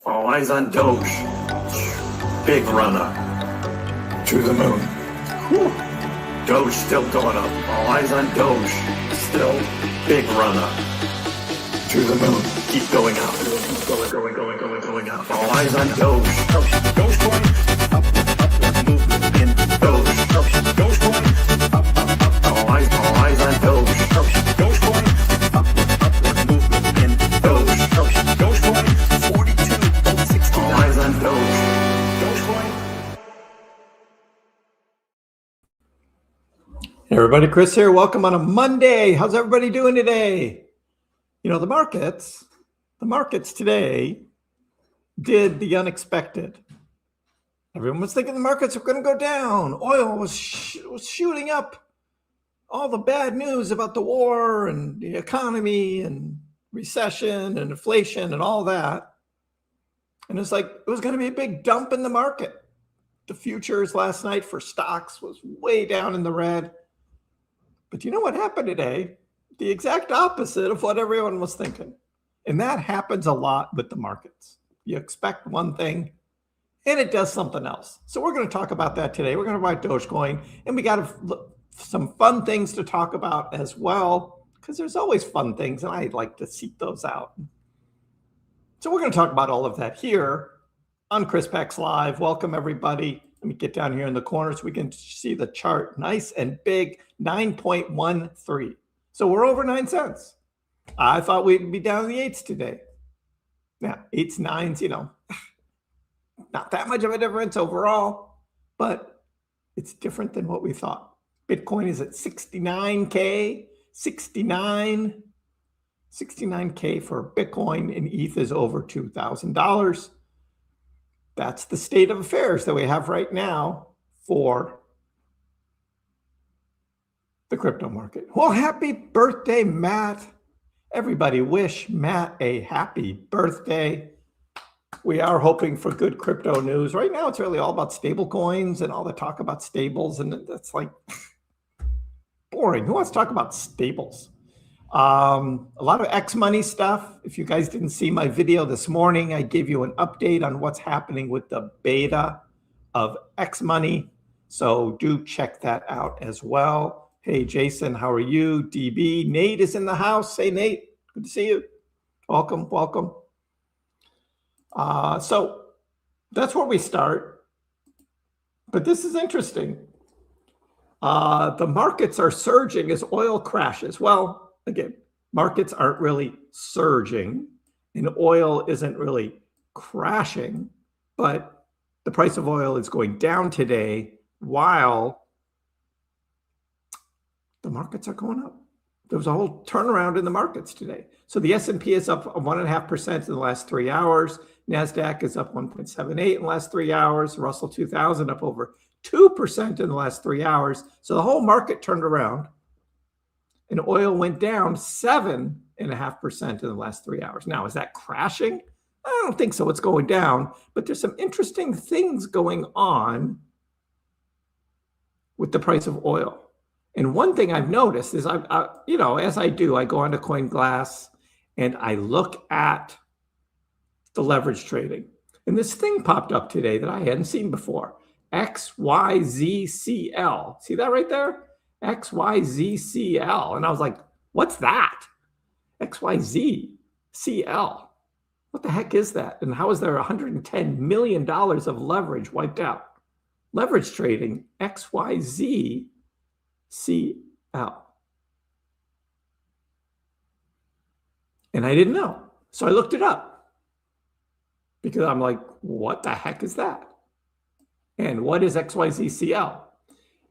All eyes on Doge. Big run up to the moon. Whew. Doge still going up. All eyes on Doge. Still big run up to the moon. Keep going up. Going up. All eyes on Doge. Dogecoin. Up. Movement in Doge. Dogecoin. Up. All eyes on Doge. Dogecoin. Up. Movement in Doge. Dogecoin. 42.69. All eyes on Doge. Dogecoin. Hey everybody, Kriss here. Welcome on a Monday. How's everybody doing today? You know, the markets today did the unexpected. Everyone was thinking the markets were going to go down. Oil was shooting up. All the bad news about the war and the economy and recession and inflation and all that. And it's like it was going to be a big dump in the market. The futures last night for stocks was way down in the red. But you know what happened today? The exact opposite of what everyone was thinking. And that happens a lot with the markets. You expect one thing and it does something else. So we're going to talk about that today. We're going to buy Dogecoin, and we got some fun things to talk about as well, because there's always fun things and I like to seek those out. So we're going to talk about all of that here on KrissPax Live. Welcome everybody. Let me get down here in the corner so we can see the chart. Nice and big, 9.13. So we're over 9 cents. I thought we'd be down in the 8s today. Now, 8s, 9s, you know, not that much of a difference overall, but it's different than what we thought. Bitcoin is at 69K, 69K for Bitcoin, and ETH is over $2,000. That's the state of affairs that we have right now for the crypto market. Well, happy birthday, Matt. Everybody wish Matt a happy birthday. We are hoping for good crypto news. Right now, it's really all about stable coins and all the talk about stables, and that's like boring. Who wants to talk about stables? A lot of X money stuff. If you guys didn't see my video this morning, I gave you an update on what's happening with the beta of X money. So do check that out as well. Hey, Jason, how are you? DB, Nate is in the house. Hey, Nate, good to see you. Welcome, welcome. So that's where we start. But this is interesting. The markets are surging as oil crashes. Well, again, markets aren't really surging and oil isn't really crashing, but the price of oil is going down today while the markets are going up. There was a whole turnaround in the markets today. So the S&P is up 1.5% in the last 3 hours. NASDAQ is up 1.78 in the last 3 hours. Russell 2000 up over 2% in the last 3 hours. So the whole market turned around. And oil went down 7.5% in the last 3 hours. Now, is that crashing? I don't think so. It's going down. But there's some interesting things going on with the price of oil. And one thing I've noticed is, you know, as I do, I go onto CoinGlass and I look at the leverage trading. And this thing popped up today that I hadn't seen before. XYZCL. See that right there? XYZCL. And I was like, what's that? XYZCL. What the heck is that? And how is there $110 million of leverage wiped out? Leverage trading, XYZCL. And I didn't know. So I looked it up because I'm like, what the heck is that? And what is XYZCL?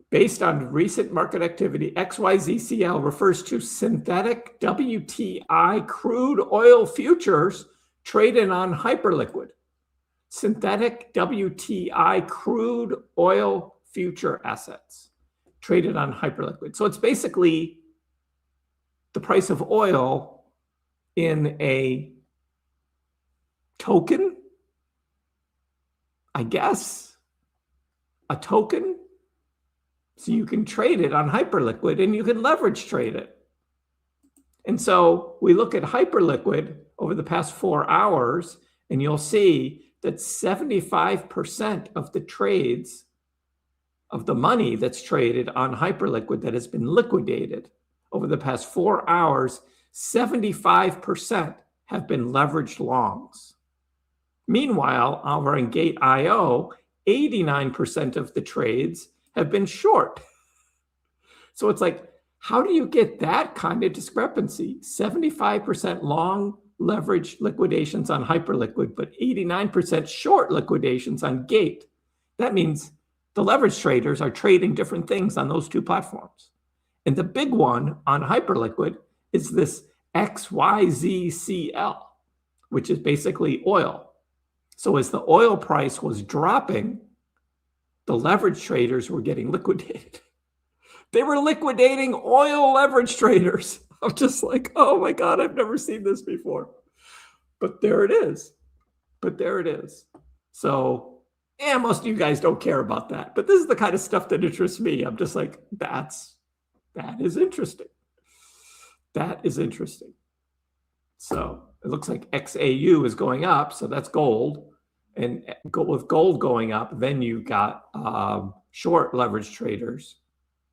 Based on recent market activity, XYZCL refers to synthetic WTI crude oil futures traded on Hyperliquid. Synthetic WTI crude oil future assets traded on Hyperliquid. So it's basically the price of oil in a token, I guess, a token. So you can trade it on Hyperliquid and you can leverage trade it. And so we look at Hyperliquid over the past 4 hours, And you'll see that 75% of the trades of the money that's traded on Hyperliquid that has been liquidated over the past 4 hours, 75% have been leveraged longs. Meanwhile, over in Gate.io, 89% of the trades have been short. So it's like, how do you get that kind of discrepancy? 75% long leveraged liquidations on Hyperliquid, but 89% short liquidations on Gate. That means the leverage traders are trading different things on those two platforms. And the big one on Hyperliquid is this XYZCL, which is basically oil. So as the oil price was dropping, the leverage traders were getting liquidated. They were liquidating oil leverage traders. I'm just like, oh my God, I've never seen this before. But there it is. So, yeah, most of you guys don't care about that. But this is the kind of stuff that interests me. I'm just like, that is interesting. That is interesting. So it looks like XAU is going up. So that's gold. And with gold going up, then you got short leverage traders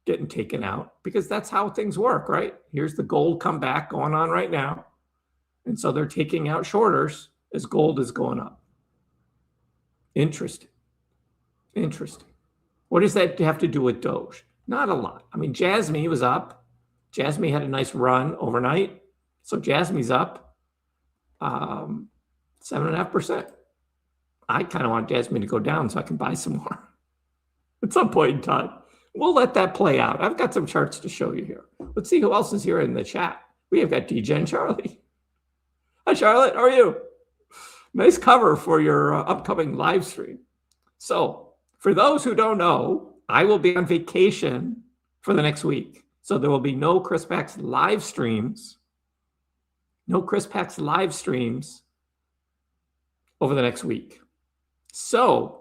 getting taken out, because that's how things work, right? Here's the gold comeback going on right now. And so they're taking out shorters as gold is going up. Interesting. What does that have to do with Doge? Not a lot. I mean, Jasmine was up. Jasmine had a nice run overnight. So Jasmine's up 7.5%. I kind of want Jasmine to go down so I can buy some more at some point in time. We'll let that play out. I've got some charts to show you here. Let's see who else is here in the chat. We have got DGen Charlie. Hi, Charlotte. How are you? Nice cover for your upcoming live stream. So for those who don't know, I will be on vacation for the next week. So there will be no KrissPax live streams. No KrissPax live streams over the next week. So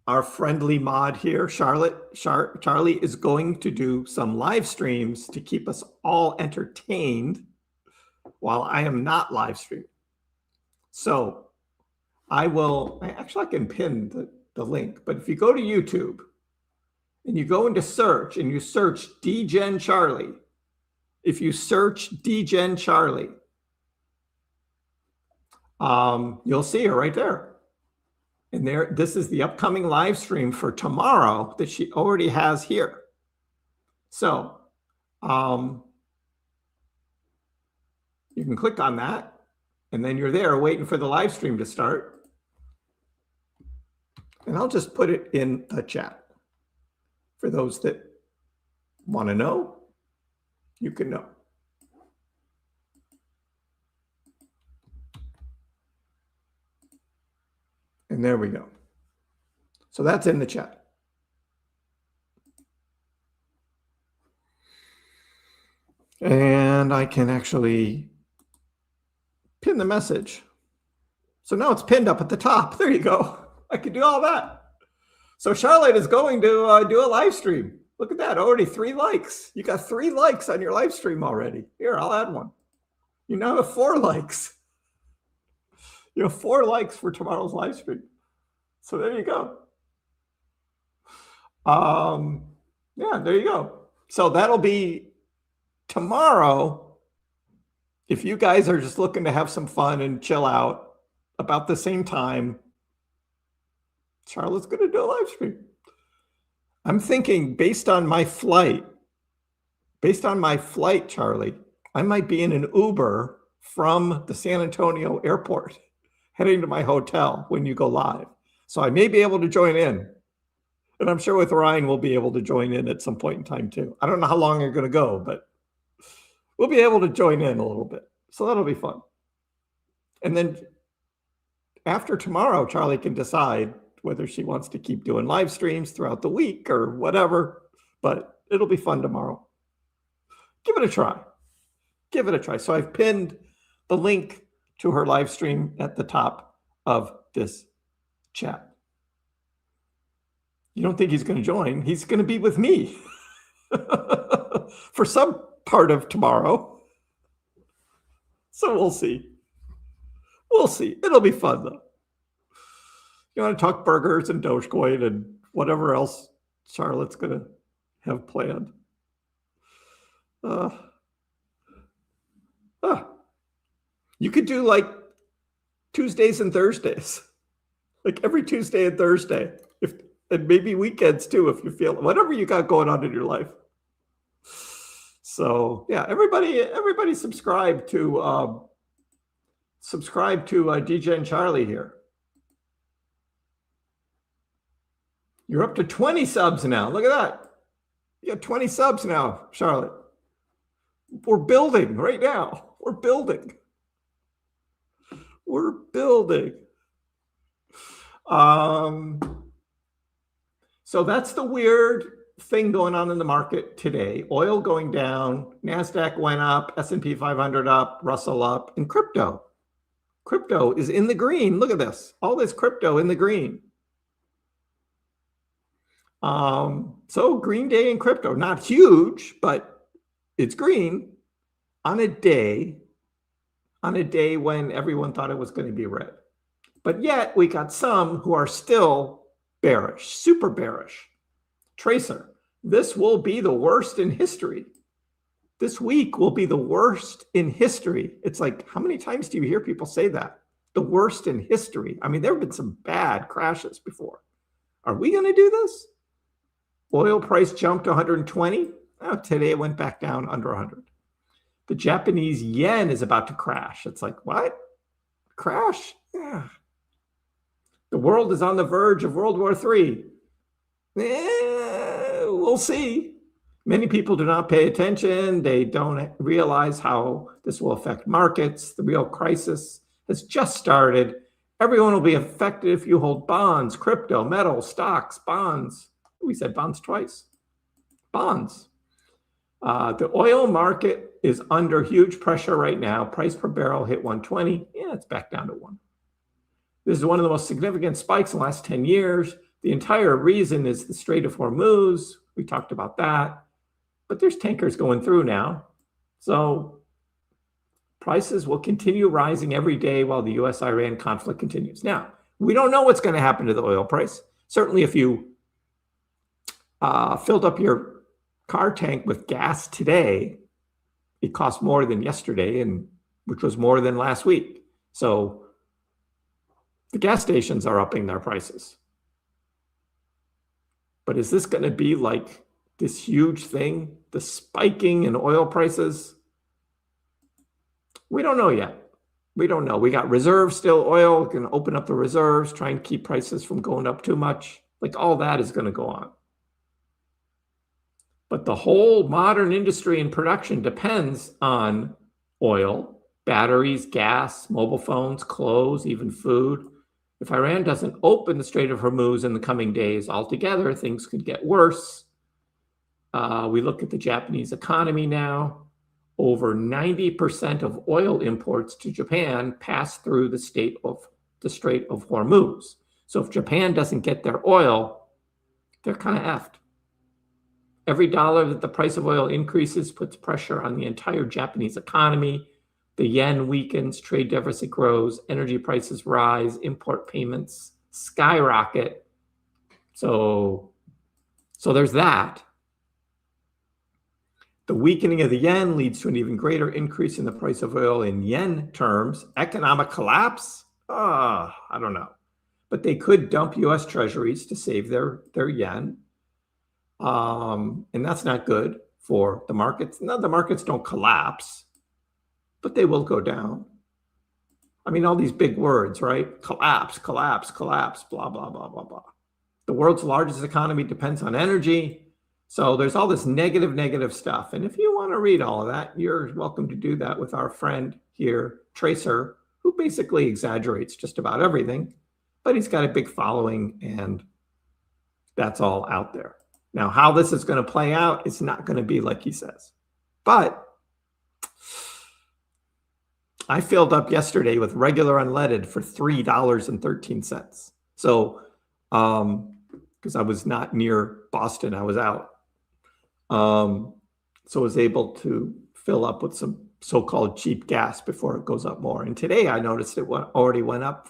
our friendly mod here, Charlie, is going to do some live streams to keep us all entertained while I am not live streaming. So I can pin the link, but if you go to YouTube and you go into search and you search DGen Charlie, if you search DGen Charlie, you'll see her right there. And this is the upcoming live stream for tomorrow that she already has here. So you can click on that, and then you're there waiting for the live stream to start. And I'll just put it in the chat. For those that want to know, you can know. And there we go. So that's in the chat. And I can actually pin the message. So now it's pinned up at the top. There you go. I can do all that. So Charlotte is going to do a live stream. Look at that, already 3 likes. You got 3 likes on your live stream already. Here, I'll add one. You now have 4 likes. You have 4 likes for tomorrow's live stream. So there you go. Yeah, there you go. So that'll be tomorrow. If you guys are just looking to have some fun and chill out, about the same time, Charlotte's going to do a live stream. I'm thinking based on my flight, Charlie, I might be in an Uber from the San Antonio airport heading to my hotel when you go live. So I may be able to join in. And I'm sure with Ryan, we'll be able to join in at some point in time too. I don't know how long you're going to go, but we'll be able to join in a little bit. So that'll be fun. And then after tomorrow, Charlie can decide whether she wants to keep doing live streams throughout the week or whatever, but it'll be fun tomorrow. Give it a try. Give it a try. So I've pinned the link to her live stream at the top of this chat. You don't think he's going to join? He's going to be with me for some part of tomorrow. So we'll see. We'll see. It'll be fun, though. You want to talk burgers and Dogecoin and whatever else Charlotte's going to have planned. You could do like Tuesdays and Thursdays, like every Tuesday and Thursday, and maybe weekends too, if you feel whatever you got going on in your life. So yeah, everybody subscribe to DJ and Charlie here. You're up to 20 subs now. Look at that. You got 20 subs now, Charlotte. We're building right now. We're building. We're building. So that's the weird thing going on in the market today. Oil going down, NASDAQ went up, S&P 500 up, Russell up, and crypto. Crypto is in the green. Look at this. All this crypto in the green. So green day in crypto, not huge, but it's green on a day when everyone thought it was going to be red. But yet we got some who are still bearish, super bearish. Tracer, this will be the worst in history. This week will be the worst in history. It's like, how many times do you hear people say that? The worst in history. I mean, there have been some bad crashes before. Are we going to do this? Oil price jumped to 120. Oh, today it went back down under 100. The Japanese yen is about to crash. It's like, what? Crash? Yeah. The world is on the verge of World War III. We'll see. Many people do not pay attention. They don't realize how this will affect markets. The real crisis has just started. Everyone will be affected if you hold bonds, crypto, metals, stocks, bonds. We said bonds twice. Bonds. The oil market is under huge pressure right now. Price per barrel hit 120. Yeah, it's back down to 1. This is one of the most significant spikes in the last 10 years. The entire reason is the Strait of Hormuz. We talked about that. But there's tankers going through now. So prices will continue rising every day while the U.S.-Iran conflict continues. Now, we don't know what's going to happen to the oil price. Certainly if you filled up your car tank with gas today, it cost more than yesterday, and which was more than last week. So the gas stations are upping their prices. But is this going to be like this huge thing, the spiking in oil prices? We don't know yet. We don't know. We got reserves still, oil. We can open up the reserves, try and keep prices from going up too much. Like all that is going to go on. But the whole modern industry and production depends on oil, batteries, gas, mobile phones, clothes, even food. If Iran doesn't open the Strait of Hormuz in the coming days altogether, things could get worse. We look at the Japanese economy now. Over 90% of oil imports to Japan pass through the Strait of Hormuz. So if Japan doesn't get their oil, they're kind of effed. Every dollar that the price of oil increases puts pressure on the entire Japanese economy. The yen weakens, trade deficit grows, energy prices rise, import payments skyrocket. So there's that. The weakening of the yen leads to an even greater increase in the price of oil in yen terms. Economic collapse? I don't know. But they could dump U.S. treasuries to save their yen. And that's not good for the markets. No, the markets don't collapse, but they will go down. I mean, all these big words, right? Collapse, collapse, collapse, blah, blah, blah, blah, blah. The world's largest economy depends on energy. So there's all this negative stuff. And if you want to read all of that, you're welcome to do that with our friend here, Tracer, who basically exaggerates just about everything, but he's got a big following and that's all out there. Now, how this is going to play out, it's not going to be like he says. But I filled up yesterday with regular unleaded for $3.13. So, because I was not near Boston, I was out. So I was able to fill up with some so-called cheap gas before it goes up more. And today I noticed it already went up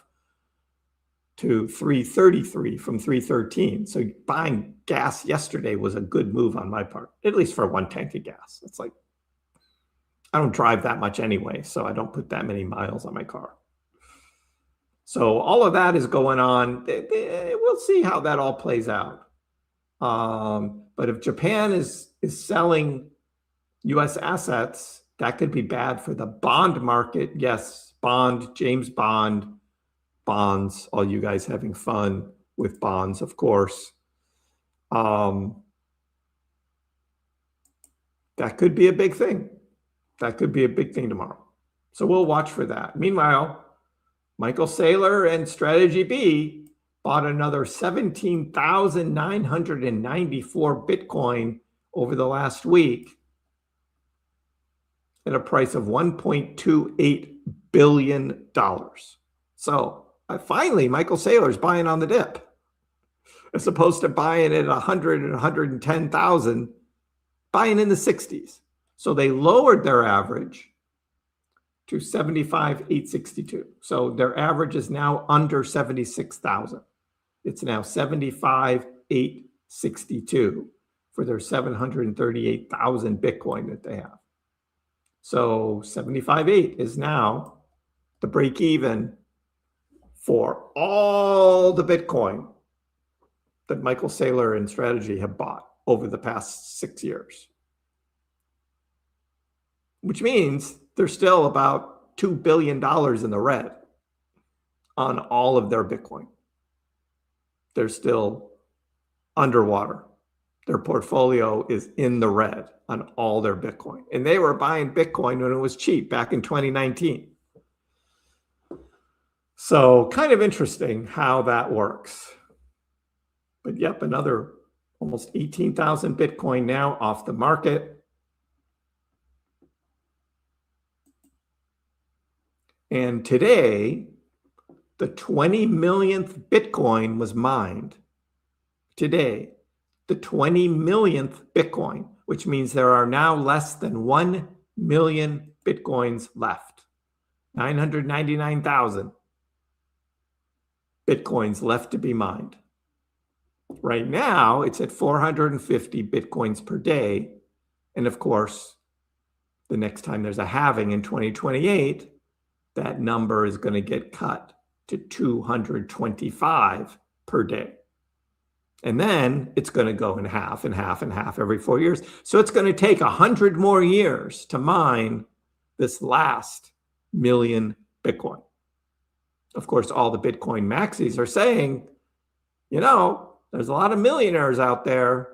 to 3.33 from 3.13. So buying gas yesterday was a good move on my part, at least for one tank of gas. It's like, I don't drive that much anyway, so I don't put that many miles on my car. So all of that is going on. We'll see how that all plays out. But if Japan is selling U.S. assets, that could be bad for the bond market. Yes, James Bond, bonds, all you guys having fun with bonds, of course. That could be a big thing. That could be a big thing tomorrow. So we'll watch for that. Meanwhile, Michael Saylor and Strategy B bought another 17,994 Bitcoin over the last week at a price of $1.28 billion. So finally, Michael Saylor's buying on the dip, as opposed to buying at 100 and 110,000, buying in the 60s. So they lowered their average to 75,862. So their average is now under 76,000. It's now 75,862 for their 738,000 Bitcoin that they have. So 75.8 is now the break even for all the Bitcoin that Michael Saylor and Strategy have bought over the past 6 years. Which means they're still about $2 billion in the red on all of their Bitcoin. They're still underwater. Their portfolio is in the red on all their Bitcoin. And they were buying Bitcoin when it was cheap back in 2019. So kind of interesting how that works. But yep, another almost 18,000 Bitcoin now off the market. And today, the 20 millionth Bitcoin was mined. Today, the 20 millionth Bitcoin, which means there are now less than 1 million Bitcoins left. 999,000 Bitcoins left to be mined. Right now, it's at 450 Bitcoins per day. And of course, the next time there's a halving in 2028, that number is going to get cut to 225 per day. And then it's going to go in half and half and half every 4 years. So it's going to take 100 more years to mine this last million Bitcoin. Of course, all the Bitcoin maxis are saying, you know, there's a lot of millionaires out there,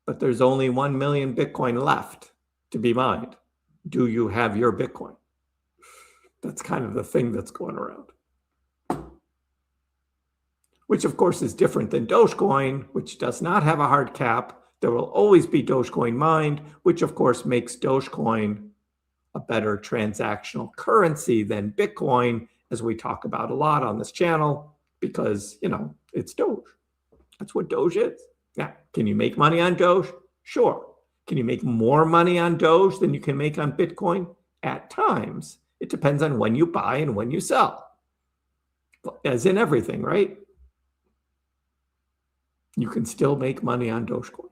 but there's only 1 million Bitcoin left to be mined. Do you have your Bitcoin? That's kind of the thing that's going around. Which, of course, is different than Dogecoin, which does not have a hard cap. There will always be Dogecoin mined, which, of course, makes Dogecoin a better transactional currency than Bitcoin, as we talk about a lot on this channel, because, you know, it's Doge. That's what Doge is. Now, can you make money on Doge? Sure. Can you make more money on Doge than you can make on Bitcoin? At times. It depends on when you buy and when you sell. As in everything, right? You can still make money on Dogecoin.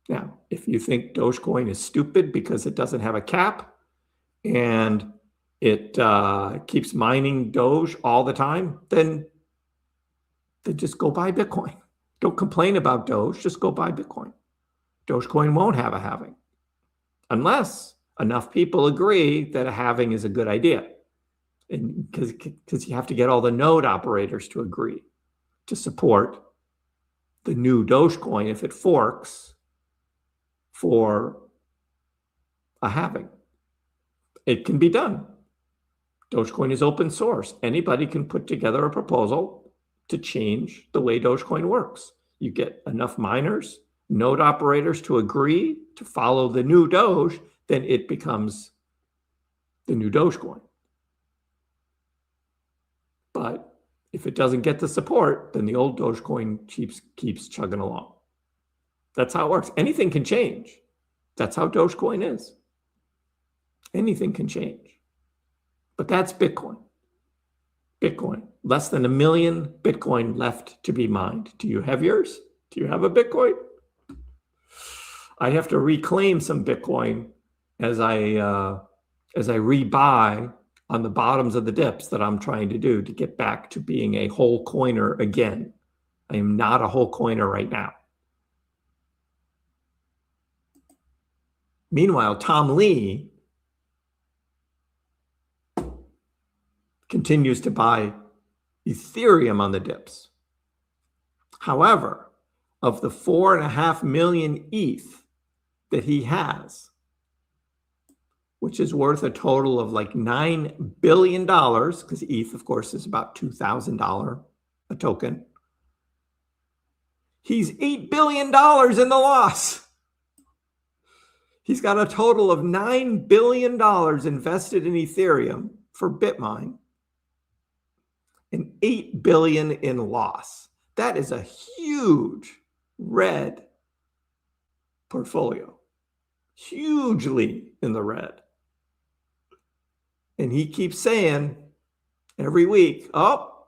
Now, if you think Dogecoin is stupid because it doesn't have a cap and it keeps mining Doge all the time, then just go buy Bitcoin. Don't complain about Doge, just go buy Bitcoin. Dogecoin won't have a halving unless enough people agree that a halving is a good idea. And because you have to get all the node operators to agree to support the new Dogecoin if it forks for a halving. It can be done. Dogecoin is open source. Anybody can put together a proposal to change the way Dogecoin works. You get enough miners, node operators to agree to follow the new Doge, then it becomes the new Dogecoin. But if it doesn't get the support, then the old Dogecoin keeps chugging along. That's how it works. Anything can change. That's how Dogecoin is. Anything can change. But that's Bitcoin. Bitcoin. Less than 1 million Bitcoin left to be mined. Do you have yours? Do you have a Bitcoin? I have to reclaim some Bitcoin as I rebuy on the bottoms of the dips that I'm trying to do to get back to being a whole coiner again. I am not a whole coiner right now. Meanwhile, Tom Lee continues to buy Ethereum on the dips. However, of the 4.5 million ETH that he has, which is worth a total of like $9 billion, because ETH, of course, is about $2,000 a token. He's $8 billion in the loss. He's got a total of $9 billion invested in Ethereum for Bitmine and $8 billion in loss. That is a huge red portfolio, hugely in the red. And he keeps saying every week, oh,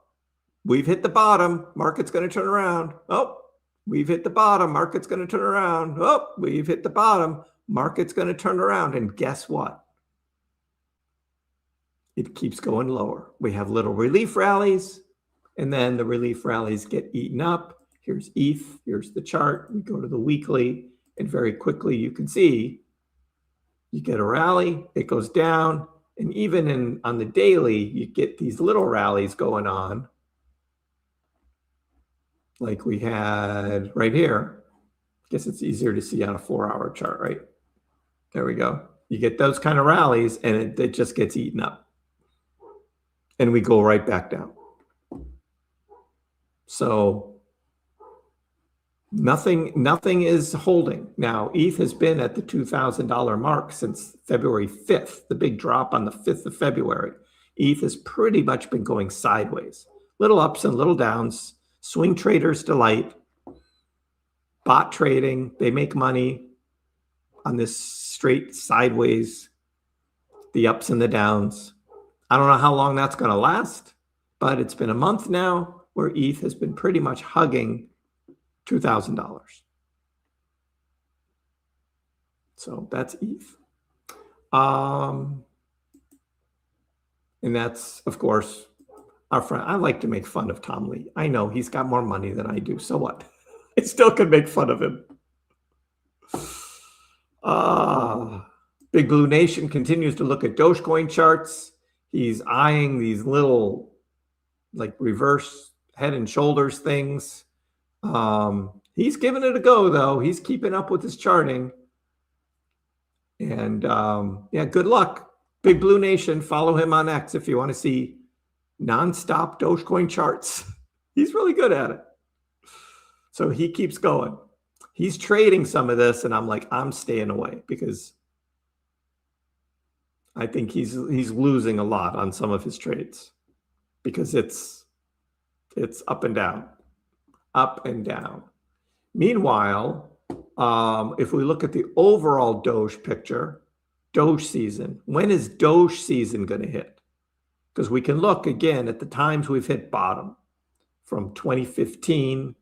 we've hit the bottom, market's going to turn around. Oh, we've hit the bottom, market's going to turn around. Oh, we've hit the bottom, market's going to turn around. And guess what? It keeps going lower. We have little relief rallies, and then the relief rallies get eaten up. Here's ETH, here's the chart. We go to the weekly, and very quickly you can see you get a rally, it goes down, and even on the daily, you get these little rallies going on, like we had right here. I guess it's easier to see on a 4-hour chart, right? There we go. You get those kind of rallies, and it just gets eaten up. And we go right back down. So nothing is holding. Now, ETH has been at the $2,000 mark since February 5th, the big drop on the 5th of February. ETH has pretty much been going sideways. Little ups and little downs. Swing traders delight. Bot trading, they make money on this straight sideways, the ups and the downs. I don't know how long that's going to last, but it's been a month now where ETH has been pretty much hugging $2,000. So that's ETH. And that's, of course, our friend. I like to make fun of Tom Lee. I know he's got more money than I do. So what? I still can make fun of him. Big Blue Nation continues to look at Dogecoin charts. He's eyeing these little like reverse head and shoulders things. He's giving it a go, though. He's keeping up with his charting. And yeah, good luck. Big Blue Nation, follow him on X if you want to see nonstop Dogecoin charts. He's really good at it. So he keeps going. He's trading some of this, and I'm like, I'm staying away because I think he's losing a lot on some of his trades because it's up and down, up and down. Meanwhile, if we look at the overall Doge picture, Doge season, when is Doge season going to hit? Because we can look again at the times we've hit bottom from 2015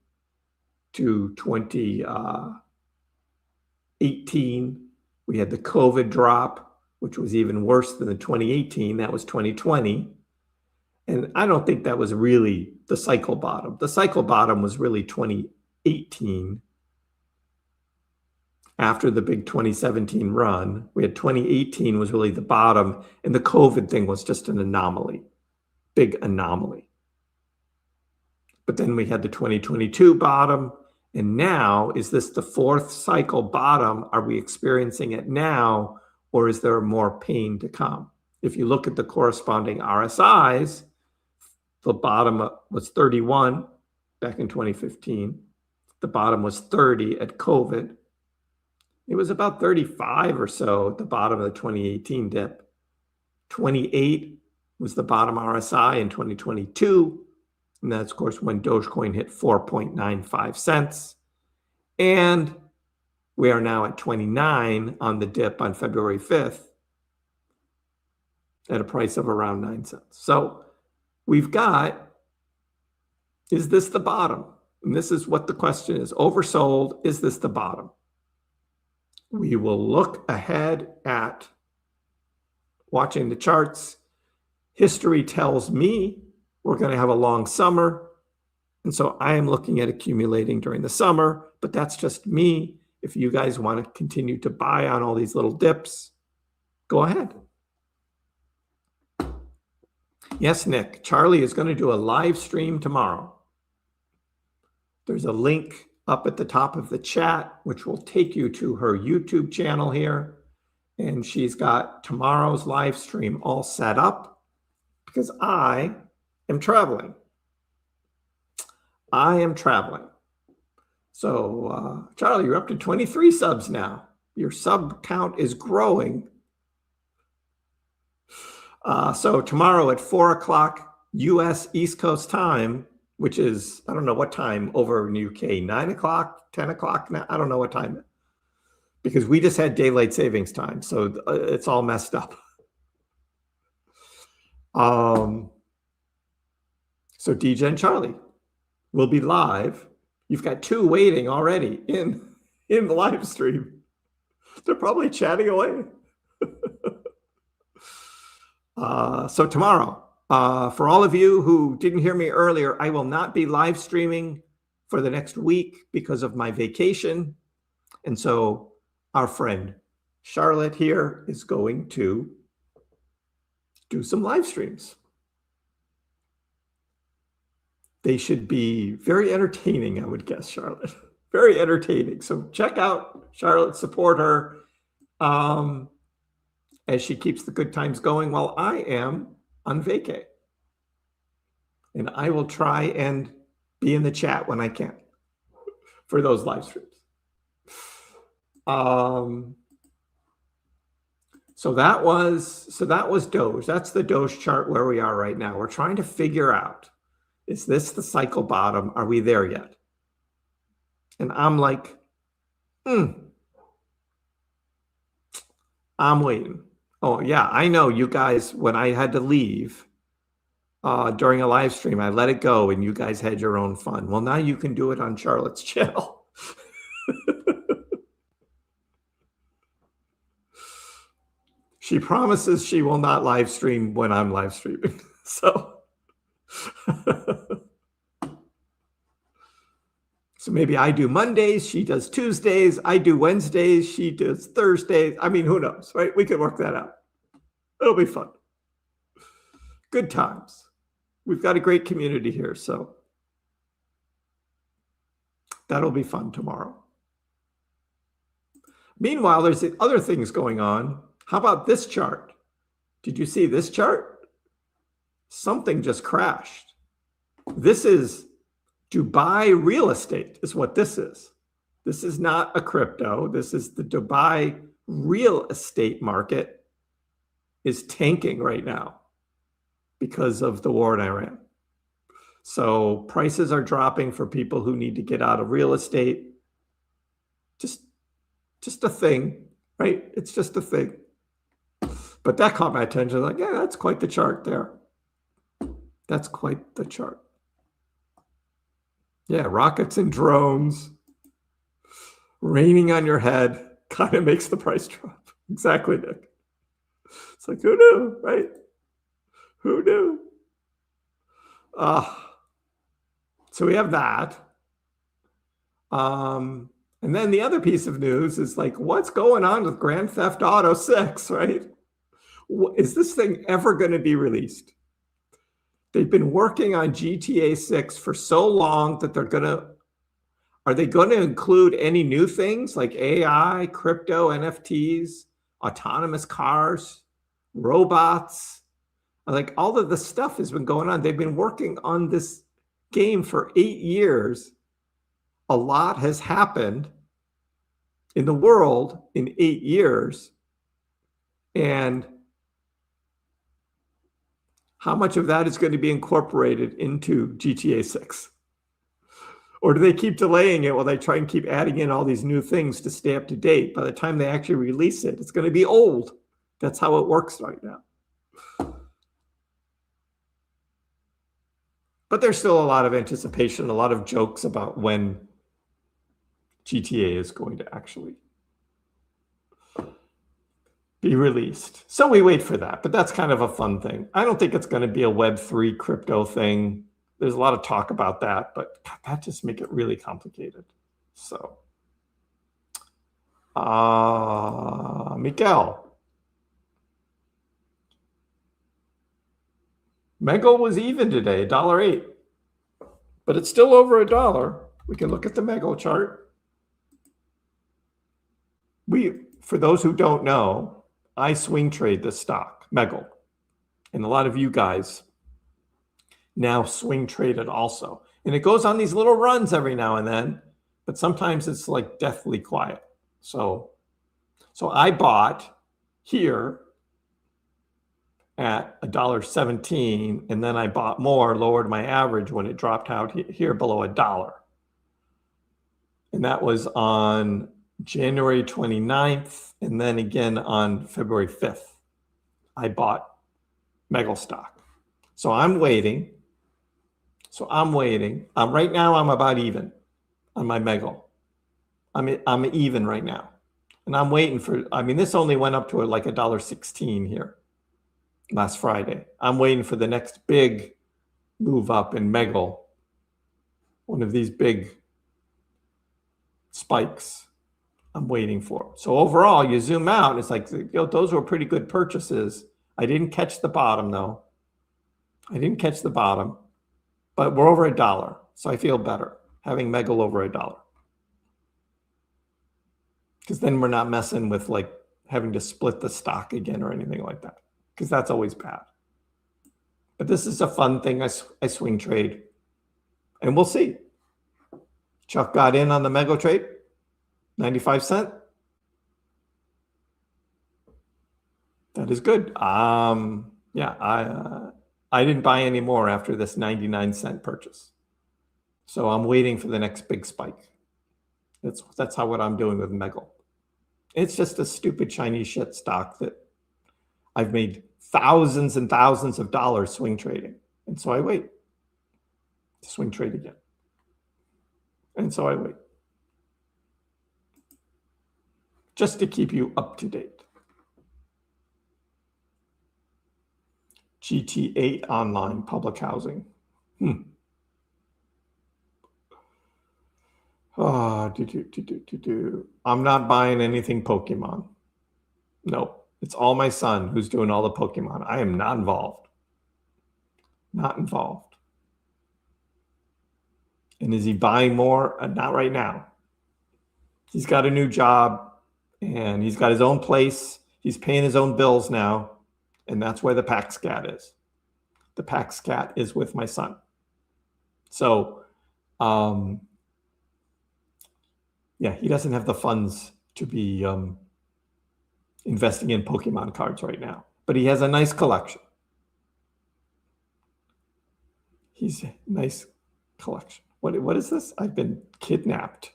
to 2018. We had the COVID drop, which was even worse than the 2018. That was 2020. And I don't think that was really the cycle bottom. The cycle bottom was really 2018. After the big 2017 run, we had 2018 was really the bottom, and the COVID thing was just an anomaly, big anomaly. But then we had the 2022 bottom, and now, is this the fourth cycle bottom? Are we experiencing it now, or is there more pain to come? If you look at the corresponding RSIs, the bottom was 31 back in 2015. The bottom was 30 at COVID. It was about 35 or so at the bottom of the 2018 dip. 28 was the bottom RSI in 2022. And that's, of course, when Dogecoin hit 4.95 cents. And we are now at 29 on the dip on February 5th. at a price of around 9 cents. So we've got, is this the bottom? And this is what the question is. Oversold, is this the bottom? We will look ahead at watching the charts. History tells me we're going to have a long summer. And so I am looking at accumulating during the summer, but that's just me. If you guys want to continue to buy on all these little dips, go ahead. Yes, Nick, Charlie is going to do a live stream tomorrow. There's a link up at the top of the chat, which will take you to her YouTube channel here. And she's got tomorrow's live stream all set up because I am traveling. I am traveling. So, Charlie, you're up to 23 subs now. Your sub count is growing. So tomorrow at 4 o'clock US East Coast time, which is, I don't know what time over in the UK, 9 o'clock, 10 o'clock now. I don't know what time, because we just had daylight savings time. So it's all messed up. So DJ and Charlie will be live. You've got 2 waiting already in the live stream. They're probably chatting away. So tomorrow, for all of you who didn't hear me earlier, I will not be live streaming for the next week because of my vacation. And so our friend Charlotte here is going to do some live streams. They should be very entertaining, I would guess, Charlotte. Very entertaining. So check out Charlotte, support her as she keeps the good times going while I am on vacay. And I will try and be in the chat when I can for those live streams. So that was Doge. That's the Doge chart where we are right now. We're trying to figure out, is this the cycle bottom? Are we there yet? And I'm like, I'm waiting. Oh, yeah, I know you guys, when I had to leave during a live stream, I let it go and you guys had your own fun. Well, now you can do it on Charlotte's channel. She promises she will not live stream when I'm live streaming. So maybe I do Mondays, she does Tuesdays, I do Wednesdays, she does Thursdays. I mean, who knows, right? We can work that out. It'll be fun. Good times. We've got a great community here, so that'll be fun tomorrow. Meanwhile, there's other things going on. How about this chart? Did you see this chart? Something just crashed. This is Dubai real estate is what this is. This is not a crypto. This is the Dubai real estate market is tanking right now because of the war in Iran. So prices are dropping for people who need to get out of real estate. Just a thing, right? It's just a thing. But that caught my attention. Like, yeah, that's quite the chart there. That's quite the chart. Yeah, rockets and drones raining on your head kind of makes the price drop. Exactly, Nick. It's like, who knew, right? Who knew? So we have that. And then the other piece of news is like, what's going on with Grand Theft Auto 6, right? Is this thing ever going to be released? They've been working on GTA 6 for so long that are they going to include any new things like AI, crypto, NFTs, autonomous cars, robots? Like all of the stuff has been going on. They've been working on this game for 8 years. A lot has happened in the world in 8 years. And how much of that is going to be incorporated into GTA 6? Or do they keep delaying it while they try and keep adding in all these new things to stay up to date? By the time they actually release it, it's going to be old. That's how it works right now. But there's still a lot of anticipation, a lot of jokes about when GTA is going to actually be released. So we wait for that, but that's kind of a fun thing. I don't think it's going to be a Web3 crypto thing. There's a lot of talk about that, but God, that just make it really complicated. So, Miguel. Mego was even today, $1.08, but it's still over $1. We can look at the Mego chart. For those who don't know, I swing trade this stock, Mego, and a lot of you guys now swing trade it also. And it goes on these little runs every now and then, but sometimes it's like deathly quiet. So I bought here at $1.17, and then I bought more, lowered my average when it dropped out here below $1. And that was on January 29th, and then again on February 5th. I bought Mego stock. So I'm waiting. Right now I'm about even on my Mego. I'm even right now. And I'm waiting for, this only went up to like $1.16 here last Friday. I'm waiting for the next big move up in Mego, one of these big spikes I'm waiting for. So overall, you zoom out, and it's like, those were pretty good purchases. I didn't catch the bottom though. But we're over $1. So I feel better having Mego over $1. Because then we're not messing with like having to split the stock again or anything like that, because that's always bad. But this is a fun thing. I swing trade, and we'll see. Chuck got in on the Mego trade, 95 cents. That is good. Yeah, I didn't buy any more after this 99-cent purchase. So I'm waiting for the next big spike. That's what I'm doing with Mego. It's just a stupid Chinese shit stock that I've made thousands and thousands of dollars swing trading. And so I wait to swing trade again. And so I wait. Just to keep you up to date. GT8 online public housing. I'm not buying anything Pokemon. No, it's all my son who's doing all the Pokemon. I am not involved. Not involved. And is he buying more? Not right now. He's got a new job and he's got his own place. He's paying his own bills now. And that's where the PAX cat is. The PAX cat is with my son. So, yeah, he doesn't have the funds to be investing in Pokemon cards right now, but he has a nice collection. He's a nice collection. What is this? I've been kidnapped.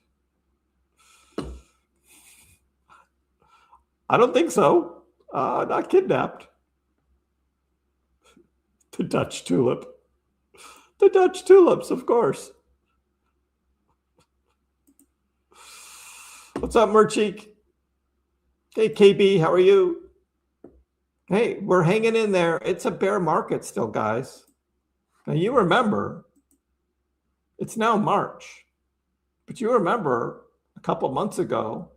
I don't think so. Not kidnapped. The Dutch tulip. The Dutch tulips, of course. What's up, Mercheek? Hey, KB, how are you? Hey, we're hanging in there. It's a bear market still, guys. Now, you remember, it's now March, but you remember a couple months ago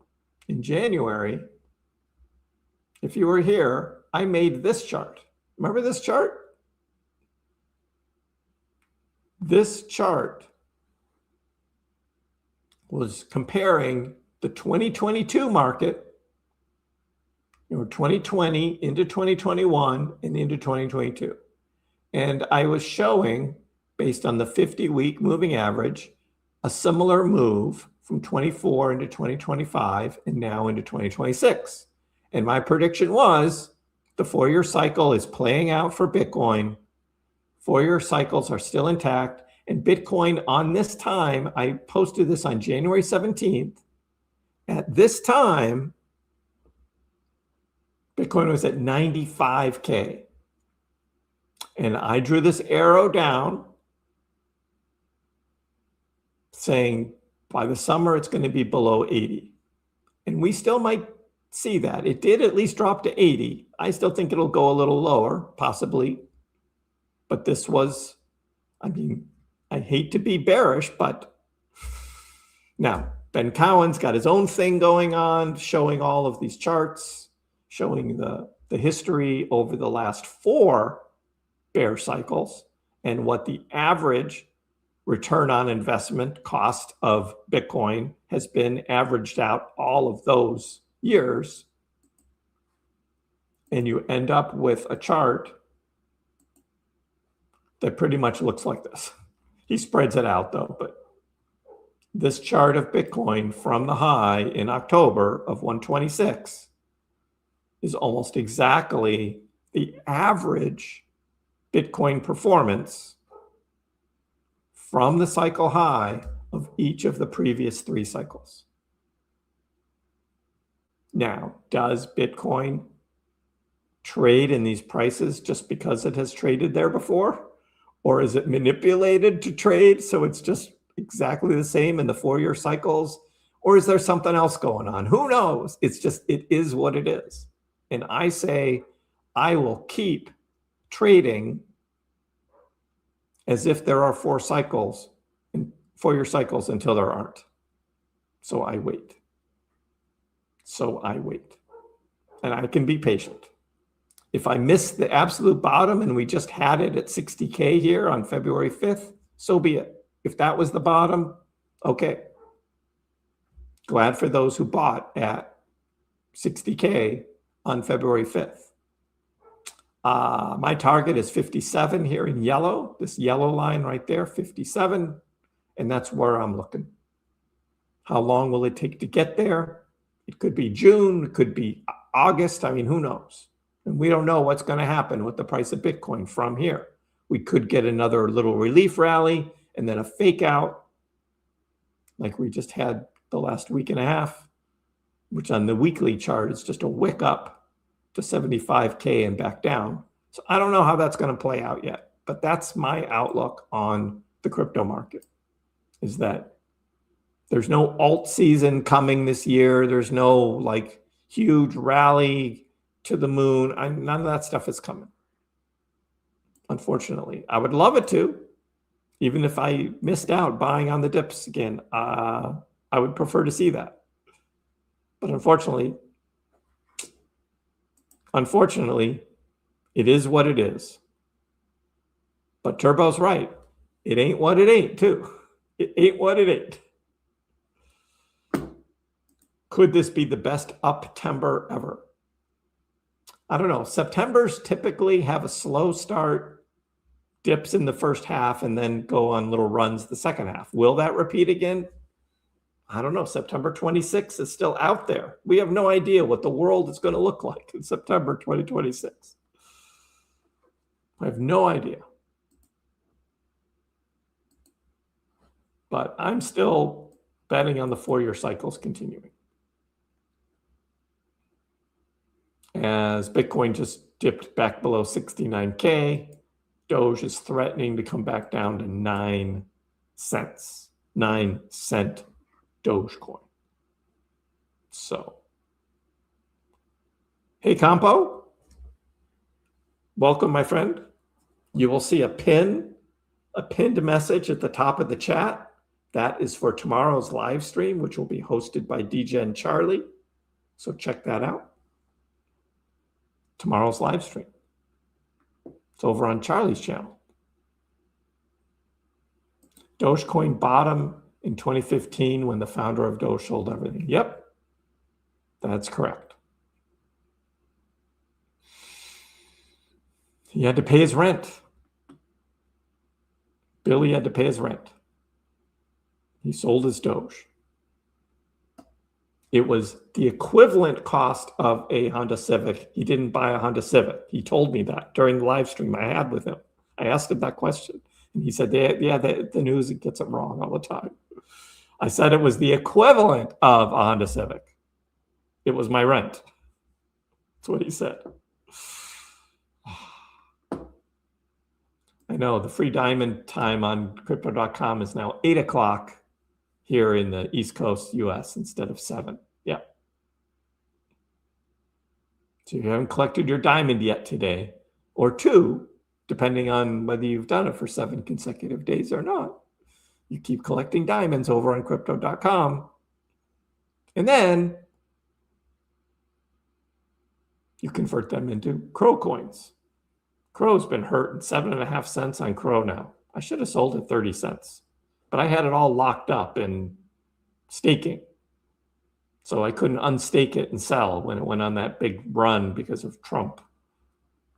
in January, if you were here, I made this chart. Remember this chart? This chart was comparing the 2022 market, 2020 into 2021 and into 2022. And I was showing, based on the 50-week moving average, a similar move from 24 into 2025 and now into 2026. And my prediction was the 4-year cycle is playing out for Bitcoin. 4-year cycles are still intact. And Bitcoin on this time, I posted this on January 17th. At this time, Bitcoin was at 95K. And I drew this arrow down saying by the summer it's going to be below 80. And we still might see that. It did at least drop to 80. I still think it'll go a little lower, possibly. But this was, I mean, I hate to be bearish, but now Ben Cowan's got his own thing going on, showing all of these charts, showing the history over the last 4 bear cycles and what the average return on investment cost of Bitcoin has been averaged out all of those years. And you end up with a chart that pretty much looks like this. He spreads it out though, but this chart of Bitcoin from the high in October of 126 is almost exactly the average Bitcoin performance from the cycle high of each of the previous 3 cycles. Now, does Bitcoin trade in these prices just because it has traded there before? Or is it manipulated to trade so it's just exactly the same in the 4-year cycles? Or is there something else going on? Who knows? It's just, it is what it is. And I say, I will keep trading as if there are 4 cycles, 4-year cycles until there aren't. So I wait. And I can be patient. If I miss the absolute bottom and we just had it at 60K here on February 5th, so be it. If that was the bottom, okay. Glad for those who bought at 60K on February 5th. My target is 57 here in yellow, this yellow line right there, 57. And that's where I'm looking. How long will it take to get there? It could be June, it could be August. I mean, who knows? And we don't know what's going to happen with the price of Bitcoin from here. We could get another little relief rally and then a fake out like we just had the last week and a half, which on the weekly chart is just a wick up to 75K and back down. So I don't know how that's going to play out yet, but that's my outlook on the crypto market, is that there's no alt season coming this year. There's no like huge rally to the moon. None of that stuff is coming. Unfortunately, I would love it to, even if I missed out buying on the dips again. I would prefer to see that. But unfortunately, it is what it is. But Turbo's right. It ain't what it ain't, too. It ain't what it ain't. Could this be the best Uptember ever? I don't know. Septembers typically have a slow start, dips in the first half, and then go on little runs the second half. Will that repeat again? I don't know. September 26th is still out there. We have no idea what the world is going to look like in September 2026. I have no idea. But I'm still betting on the 4-year cycles continuing. As Bitcoin just dipped back below 69K, Doge is threatening to come back down to 9 cents. 9 cent Dogecoin. So, hey Campo, welcome my friend. You will see a pinned message at the top of the chat. That is for tomorrow's live stream, which will be hosted by DJ and Charlie. So check that out. Tomorrow's live stream. It's over on Charlie's channel. Dogecoin bottom in 2015 when the founder of Doge sold everything. Yep, that's correct. He had to pay his rent. Billy had to pay his rent. He sold his Doge. It was the equivalent cost of a Honda Civic. He didn't buy a Honda Civic. He told me that during the live stream I had with him. I asked him that question. And he said, the news gets it wrong all the time. I said it was the equivalent of a Honda Civic. It was my rent. That's what he said. I know the free diamond time on crypto.com is now 8 o'clock. here in the East Coast US instead of 7. Yeah. So you haven't collected your diamond yet today, or 2, depending on whether you've done it for 7 consecutive days or not. You keep collecting diamonds over on crypto.com. And then you convert them into Crow coins. Crow's been hurting 7.5 cents on Crow now. I should have sold at 30 cents, but I had it all locked up in staking. So I couldn't unstake it and sell when it went on that big run because of Trump.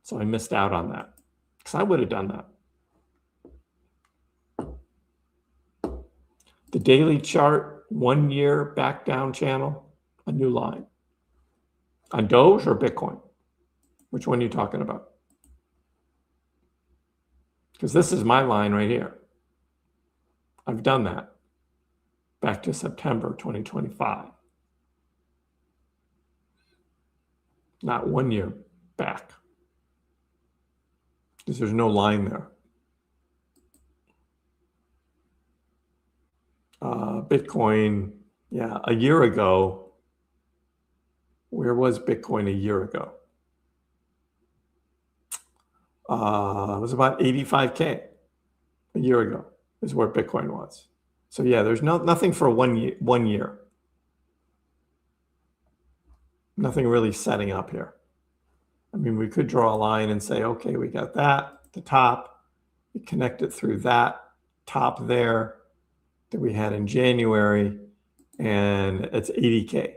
So I missed out on that because I would have done that. The daily chart, 1 year back down channel, a new line. On Doge or Bitcoin? Which one are you talking about? Because this is my line right here. I've done that back to September 2025. Not 1 year back. Because there's no line there. Bitcoin, yeah, a year ago. Where was Bitcoin a year ago? It was about 85K a year ago is where Bitcoin was. So yeah, there's nothing for 1 year. Nothing really setting up here. I mean, we could draw a line and say, okay, we got that, the top, we connect it through that top there that we had in January, and it's 80K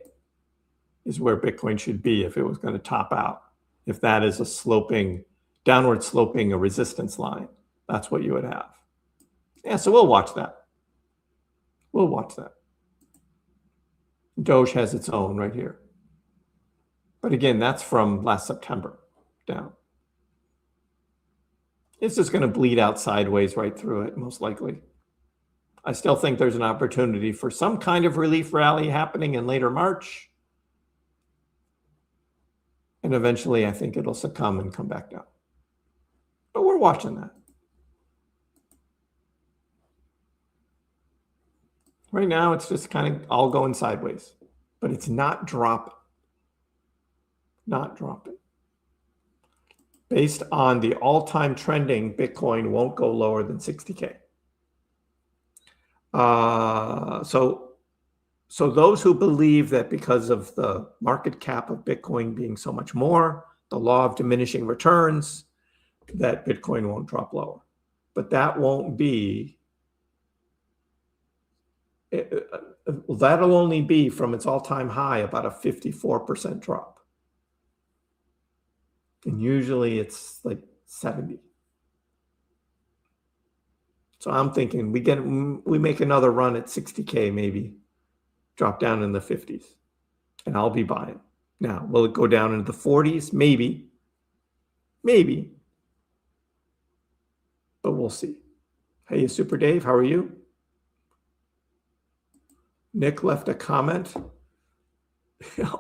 is where Bitcoin should be if it was going to top out. If that is a sloping, downward sloping, a resistance line, that's what you would have. Yeah, so we'll watch that. We'll watch that. Doge has its own right here. But again, that's from last September down. It's just going to bleed out sideways right through it, most likely. I still think there's an opportunity for some kind of relief rally happening in later March. And eventually, I think it'll succumb and come back down. But we're watching that. Right now, it's just kind of all going sideways. But it's not dropping. Not dropping. Based on the all-time trending, Bitcoin won't go lower than 60K. So those who believe that because of the market cap of Bitcoin being so much more, the law of diminishing returns, that Bitcoin won't drop lower. But that won't be, that'll only be from its all-time high about a 54% drop. And usually it's like 70. So I'm thinking we make another run at 60K maybe, drop down in the 50s, and I'll be buying. Now, will it go down into the 40s? Maybe. Maybe. But we'll see. Hey, Super Dave, how are you? Nick left a comment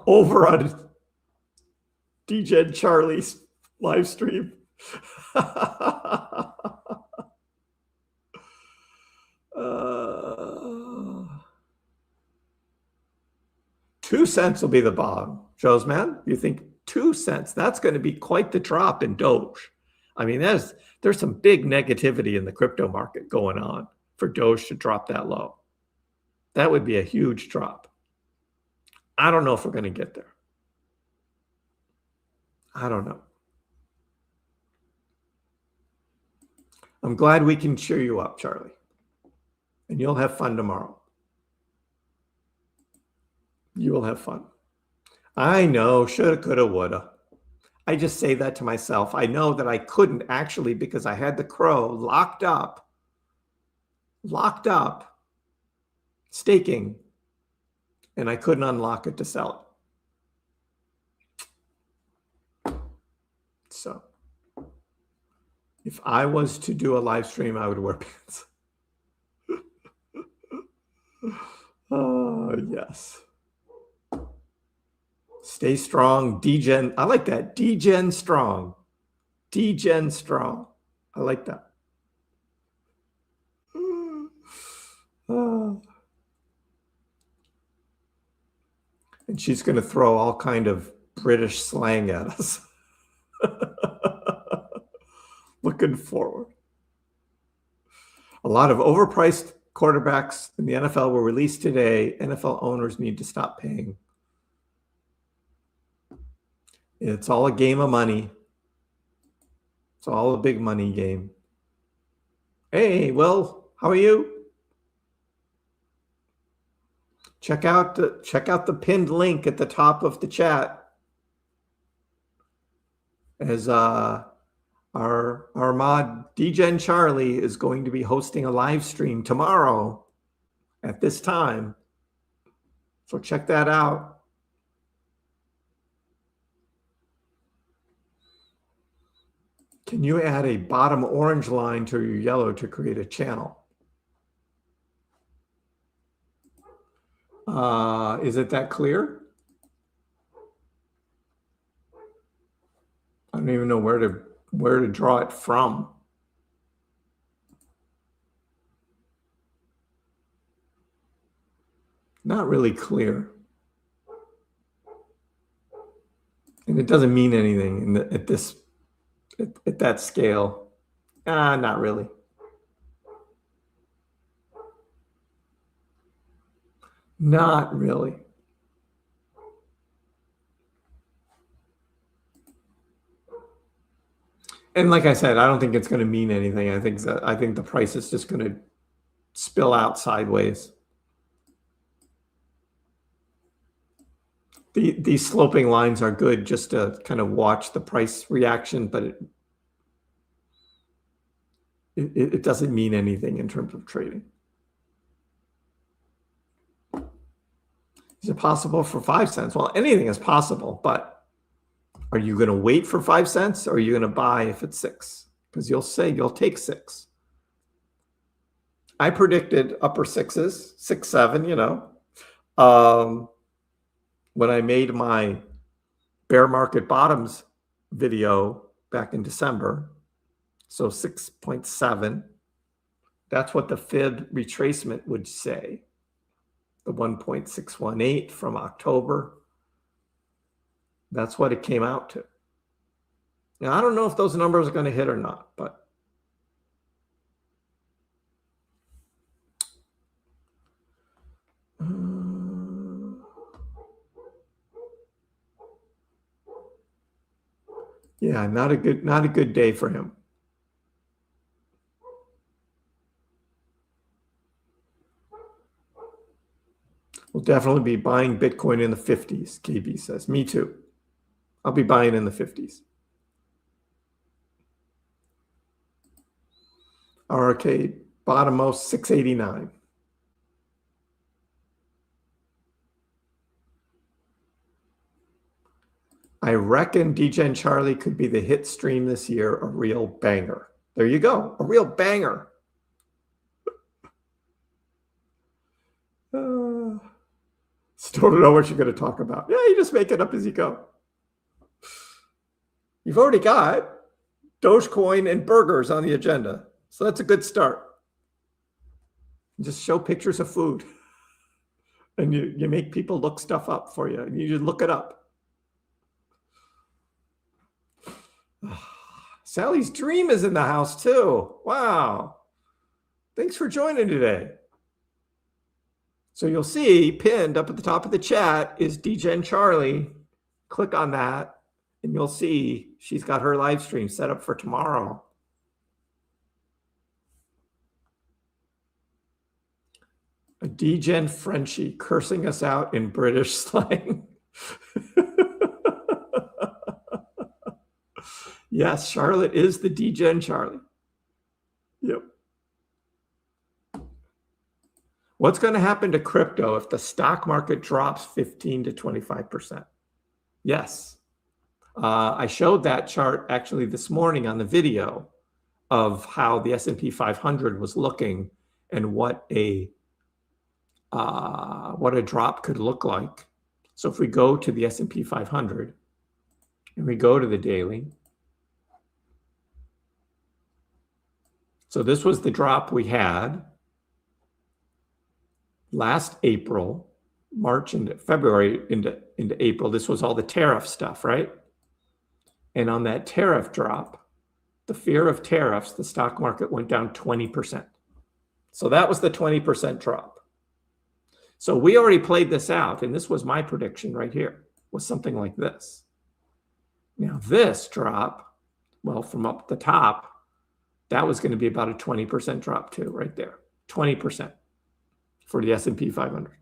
over on DJ Charlie's live stream. 2 cents will be the bottom. Shows, man, you think 2 cents? That's going to be quite the drop in Doge. I mean, there's some big negativity in the crypto market going on for Doge to drop that low. That would be a huge drop. I don't know if we're going to get there. I don't know. I'm glad we can cheer you up, Charlie. And you'll have fun tomorrow. You will have fun. I know, shoulda, coulda, woulda. I just say that to myself. I know that I couldn't actually because I had the Crow locked up, staking, and I couldn't unlock it to sell it. So if I was to do a live stream, I would wear pants. Oh, yes. Stay strong, degen. I like that. Degen strong. Degen strong. I like that. And she's going to throw all kind of British slang at us. Looking forward. A lot of overpriced quarterbacks in the NFL were released today. NFL owners need to stop paying. It's all a game of money. It's all a big money game. Hey, Will, how are you? Check out the pinned link at the top of the chat. As our mod DGen Charlie is going to be hosting a live stream tomorrow at this time. So check that out. Can you add a bottom orange line to your yellow to create a channel? Is it that clear? I don't even know where to draw it from. Not really clear. And it doesn't mean anything at that scale. Not really. Not really. And like I said, I don't think it's going to mean anything. I think the price is just going to spill out sideways. These sloping lines are good just to kind of watch the price reaction, but it doesn't mean anything in terms of trading. Is it possible for 5 cents? Well, anything is possible, but are you going to wait for 5 cents or are you going to buy if it's 6? Because you'll say you'll take 6. I predicted upper 6s, 6, 7, you know. When I made my bear market bottoms video back in December, so 6.7, that's what the fib retracement would say. The 1.618 from October, that's what it came out to. Now, I don't know if those numbers are going to hit or not, but yeah, not a good day for him. We'll definitely be buying Bitcoin in the 50s, KB says. Me too. I'll be buying in the 50s. RK, bottommost 689. I reckon DGen Charlie could be the hit stream this year, a real banger. There you go, a real banger. Still don't know what you're going to talk about. Yeah, you just make it up as you go. You've already got Dogecoin and burgers on the agenda. So that's a good start. Just show pictures of food. And you make people look stuff up for you. And you just look it up. Sally's Dream is in the house too. Wow. Thanks for joining today. So you'll see pinned up at the top of the chat is DGen Charlie. Click on that and you'll see she's got her live stream set up for tomorrow. A DGen Frenchie cursing us out in British slang. Yes, Charlotte is the DGen Charlie. Yep. What's going to happen to crypto if the stock market drops 15 to 25%? Yes. I showed that chart actually this morning on the video of how the S&P 500 was looking and what a drop could look like. So if we go to the S&P 500 and we go to the daily, so this was the drop we had last April. March into February into April. This was all the tariff stuff, right? And on that tariff drop, the fear of tariffs, the stock market went down 20%. So that was the 20% drop. So we already played this out, and this was my prediction right here, was something like this. Now this drop, well, from up the top, that was going to be about a 20% drop too, right there. 20% for the S&P 500.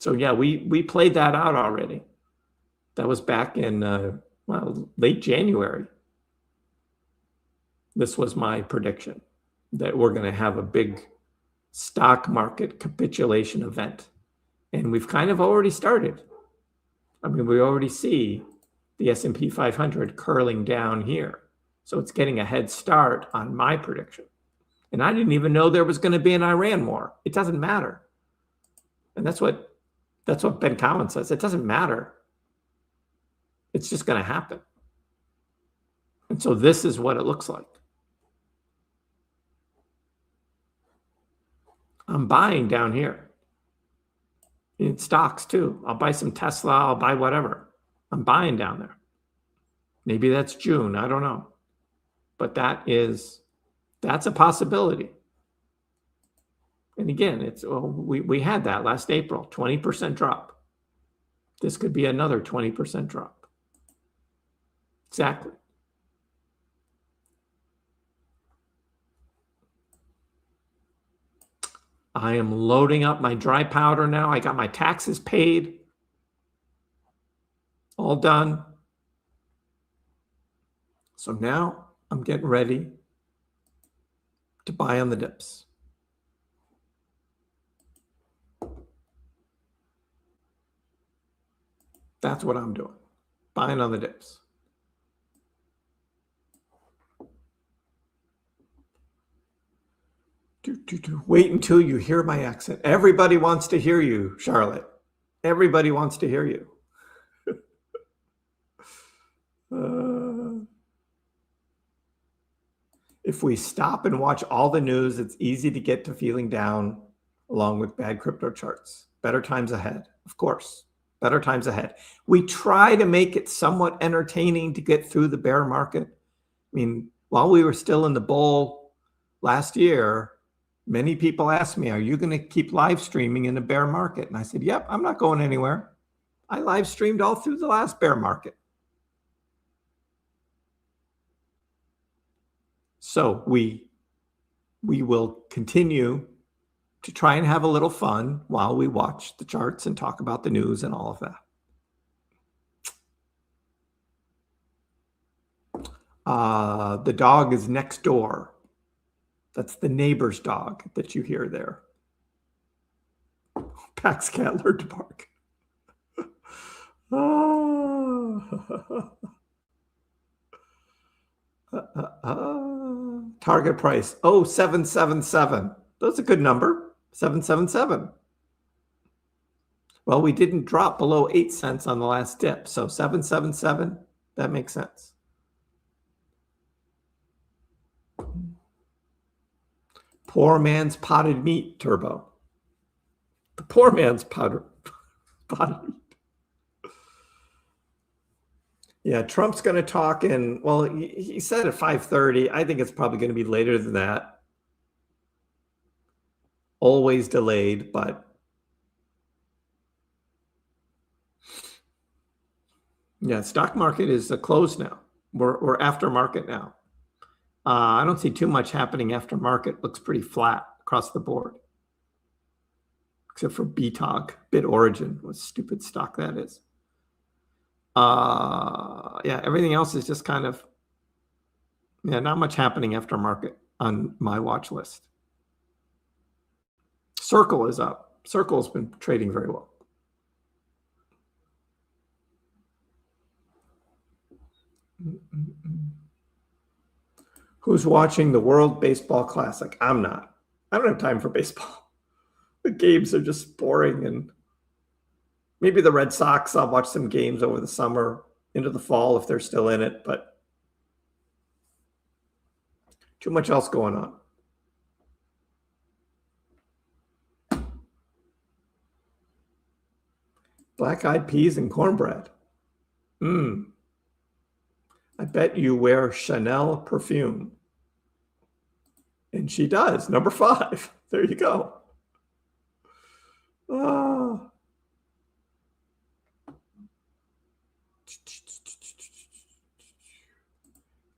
So yeah, we played that out already. That was back in late January. This was my prediction that we're going to have a big stock market capitulation event. And we've kind of already started. I mean, we already see the S&P 500 curling down here. So it's getting a head start on my prediction. And I didn't even know there was going to be an Iran war. It doesn't matter. And that's what Ben Cowan says. It doesn't matter. It's just going to happen. And so this is what it looks like. I'm buying down here in stocks too. I'll buy some Tesla. I'll buy whatever. I'm buying down there. Maybe that's June. I don't know. But that's a possibility. And again, we had that last April, 20% drop. This could be another 20% drop. Exactly. I am loading up my dry powder now. I got my taxes paid. All done. So now I'm getting ready to buy on the dips. That's what I'm doing. Buying on the dips. Wait until you hear my accent. Everybody wants to hear you, Charlotte. Everybody wants to hear you. If we stop and watch all the news, it's easy to get to feeling down along with bad crypto charts. Better times ahead, of course. Better times ahead. We try to make it somewhat entertaining to get through the bear market. I mean, while we were still in the bull last year, many people asked me, are you going to keep live streaming in the bear market? And I said, yep, I'm not going anywhere. I live streamed all through the last bear market. So we will continue to try and have a little fun while we watch the charts and talk about the news and all of that. The dog is next door. That's the neighbor's dog that you hear there. Pax cat learned to bark. Target price, 777. That's a good number. 777. Well, we didn't drop below 8 cents on the last dip. So 777, that makes sense. Poor man's potted meat, Turbo. The poor man's potted meat. Yeah, Trump's going to talk in, well, he said at 5:30. I think it's probably going to be later than that. Always delayed, but yeah, stock market is closed now. We're after market now. I don't see too much happening after market. Looks pretty flat across the board, except for BTOG, Bit Origin, what stupid stock that is. Yeah, everything else is just kind of, yeah, not much happening after market on my watch list. Circle is up. Circle has been trading very well. Who's watching the World Baseball Classic? I'm not. I don't have time for baseball. The games are just boring, and maybe the Red Sox, I'll watch some games over the summer into the fall if they're still in it, but too much else going on. Black-eyed peas and cornbread. I bet you wear Chanel perfume. And she does. Number 5. There you go.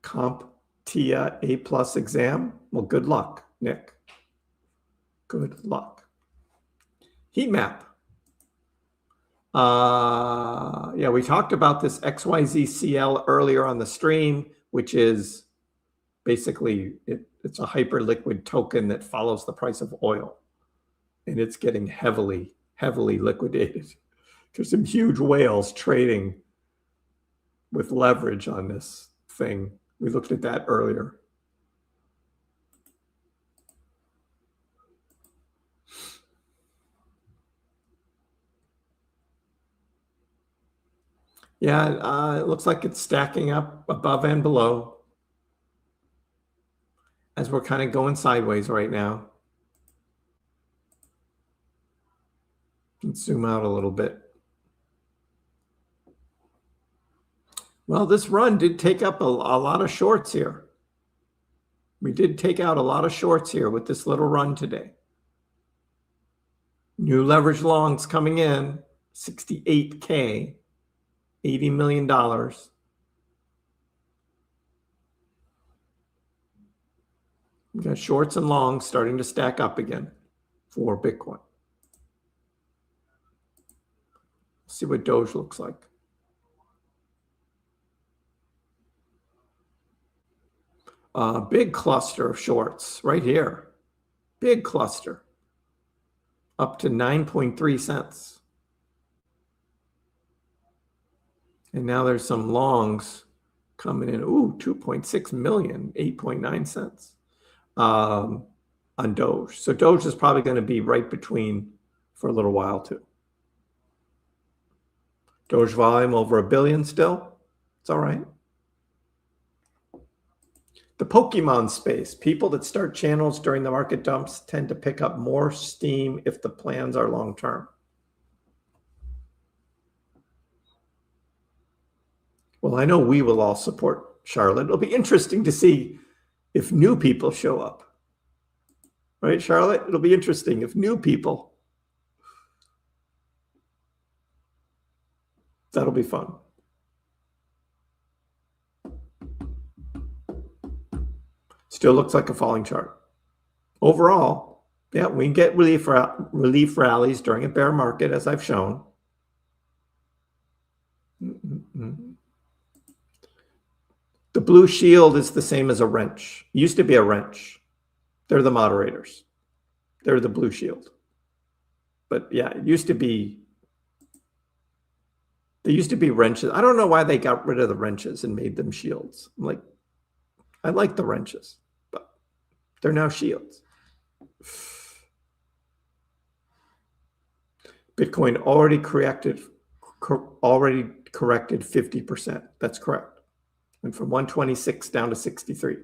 CompTIA A+ exam. Well, good luck, Nick. Good luck. Heat map. Yeah, we talked about this XYZCL earlier on the stream, which is basically it's a hyperliquid token that follows the price of oil, and it's getting heavily liquidated. There's some huge whales trading with leverage on this thing. We looked at that earlier. Yeah, it looks like it's stacking up above and below as we're kind of going sideways right now. Let's zoom out a little bit. Well, this run did take up a lot of shorts here. We did take out a lot of shorts here with this little run today. New leverage longs coming in, 68K. $80 million. We got shorts and longs starting to stack up again for Bitcoin. Let's see what Doge looks like. Big cluster of shorts right here. Big cluster. Up to 9.3 cents. And now there's some longs coming in. Ooh, 2.6 million, 8.9 cents on Doge. So Doge is probably going to be right between for a little while too. Doge volume over 1 billion still. It's all right. The Pokemon space. People that start channels during the market dumps tend to pick up more steam if the plans are long-term. Well, I know we will all support Charlotte. It'll be interesting to see if new people show up. Right, Charlotte? It'll be interesting if new people. That'll be fun. Still looks like a falling chart. Overall, yeah, we can get relief rallies during a bear market, as I've shown. The blue shield is the same as a wrench. It used to be a wrench. They're the moderators. They're the blue shield. But yeah, it used to be, they used to be wrenches. I don't know why they got rid of the wrenches and made them shields. I'm like, I like the wrenches, but they're now shields. Bitcoin already corrected 50%. That's correct. Went from 126 down to 63.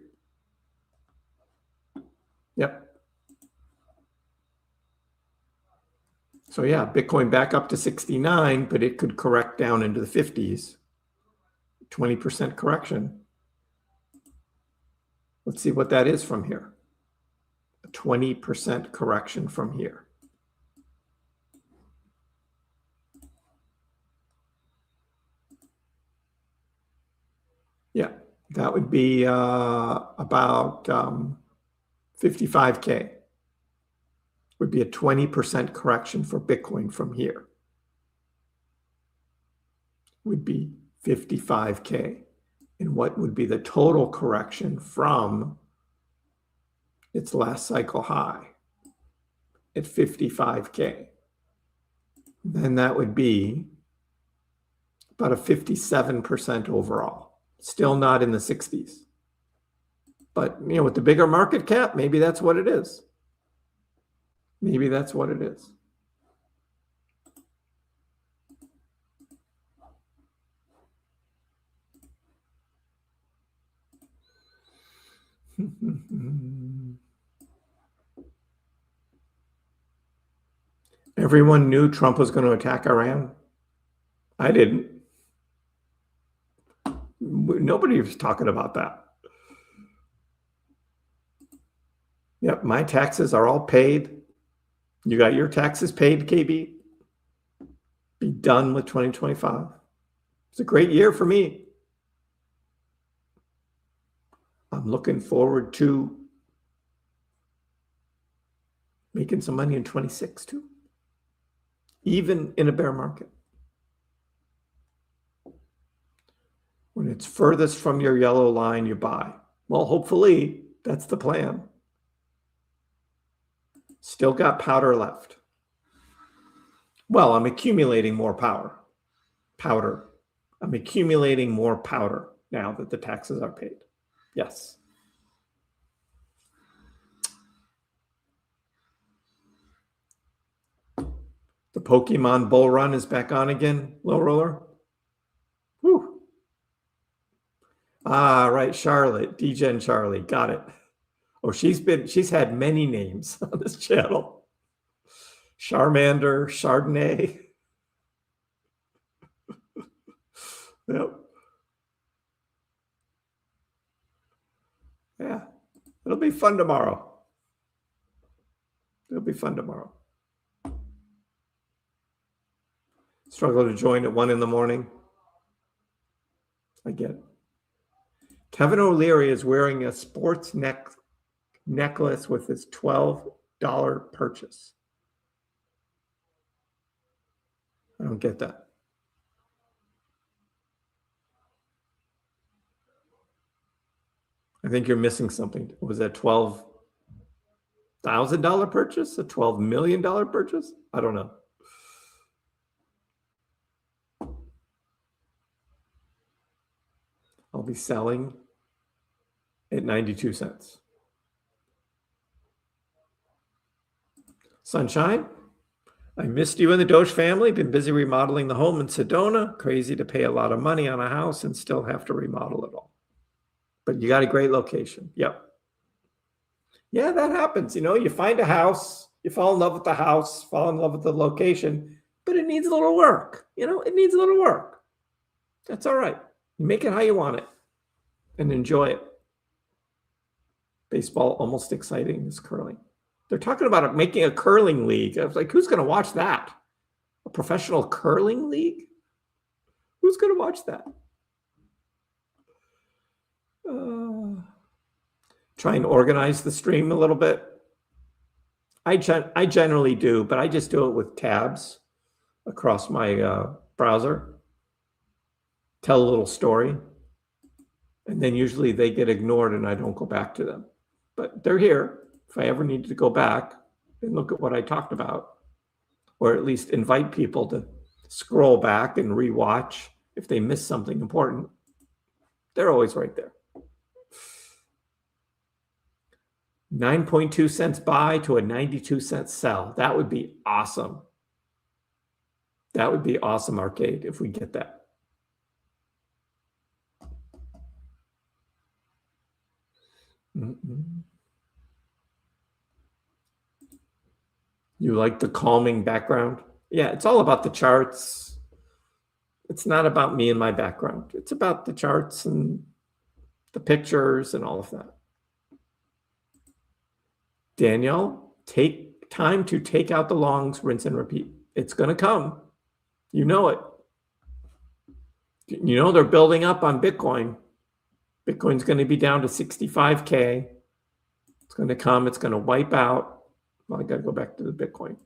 Yep. So yeah, Bitcoin back up to 69, but it could correct down into the 50s. 20% correction. Let's see what that is from here. A 20% correction from here. Yeah, that would be about 55K. Would be a 20% correction for Bitcoin from here. Would be 55K. And what would be the total correction from its last cycle high at 55K? Then that would be about a 57% overall. Still not in the 60s. But, you know, with the bigger market cap, maybe that's what it is. Maybe that's what it is. Everyone knew Trump was going to attack Iran. I didn't. Nobody was talking about that. Yep, my taxes are all paid. You got your taxes paid, KB? Be done with 2025. It's a great year for me. I'm looking forward to making some money in 26 too, even in a bear market. When it's furthest from your yellow line, you buy. Well, hopefully that's the plan. Still got powder left. Well, I'm accumulating more powder. I'm accumulating more powder now that the taxes are paid. Yes. The Pokemon bull run is back on again, low roller. Whew. Ah, right, Charlotte, DGen Charlie, got it. Oh, she's had many names on this channel. Charmander, Chardonnay. Yep. Yeah, it'll be fun tomorrow. It'll be fun tomorrow. Struggle to join at 1 in the morning. I get it. Kevin O'Leary is wearing a sports necklace with his $12 purchase. I don't get that. I think you're missing something. Was that $12,000 purchase? A $12 million purchase? I don't know. I'll be selling at 92 cents. Sunshine, I missed you and the Doge family. Been busy remodeling the home in Sedona. Crazy to pay a lot of money on a house and still have to remodel it all. But you got a great location. Yep. Yeah, that happens. You know, you find a house, you fall in love with the house, fall in love with the location, but it needs a little work. You know, it needs a little work. That's all right. You make it how you want it and enjoy it. Baseball, almost exciting as curling. They're talking about making a curling league. I was like, who's going to watch that? A professional curling league? Who's going to watch that? Try and organize the stream a little bit. I generally do, but I just do it with tabs across my browser. Tell a little story. And then usually they get ignored and I don't go back to them. But they're here. If I ever need to go back and look at what I talked about, or at least invite people to scroll back and rewatch if they miss something important, they're always right there. 9.2 cents buy to a 92 cent sell. That would be awesome. That would be awesome, Arcade, if we get that. You like the calming background? Yeah, it's all about the charts. It's not about me and my background. It's about the charts and the pictures and all of that. Danielle, take time to take out the longs, rinse and repeat. It's going to come. You know it. You know they're building up on Bitcoin. Bitcoin's going to be down to 65K. It's going to come. It's going to wipe out. Well, I got to go back to the Bitcoin.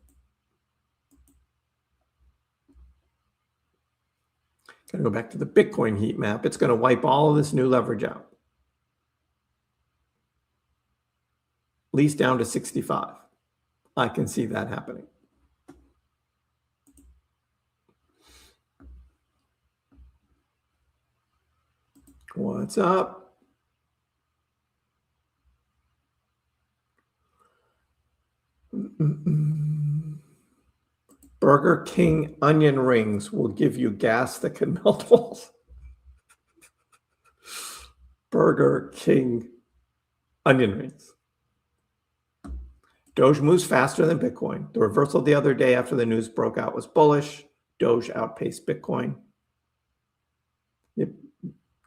Got to go back to the Bitcoin heat map. It's going to wipe all of this new leverage out. At least down to 65. I can see that happening. What's up? Burger King onion rings will give you gas that can melt walls. Burger King onion rings. Doge moves faster than Bitcoin. The reversal the other day after the news broke out was bullish. Doge outpaced Bitcoin.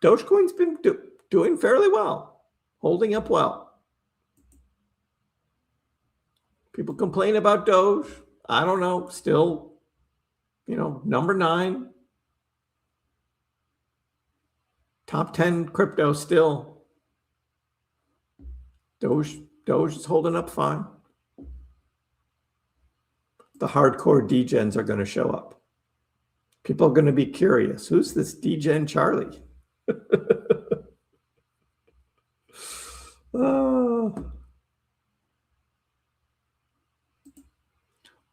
Dogecoin's been doing fairly well, holding up well. People complain about Doge. I don't know, still, number 9. Top 10 crypto still. Doge is holding up fine. The hardcore degens are going to show up. People are going to be curious. Who's this degen Charlie?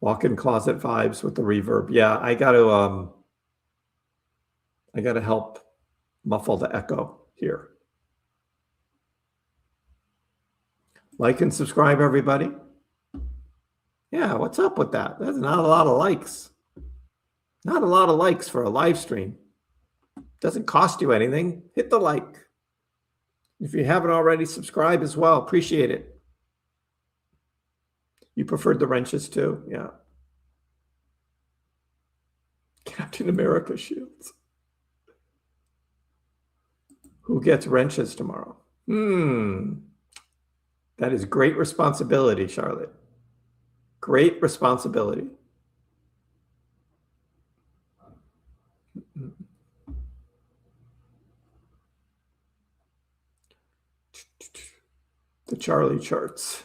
Walk-in closet vibes with the reverb. Yeah, I got to help muffle the echo here. Like and subscribe, everybody. Yeah, what's up with that? That's not a lot of likes. Not a lot of likes for a live stream. Doesn't cost you anything. Hit the like. If you haven't already, subscribe as well. Appreciate it. You preferred the wrenches too? Yeah. Captain America shields. Who gets wrenches tomorrow? That is great responsibility, Charlotte. Great responsibility. The Charlie charts.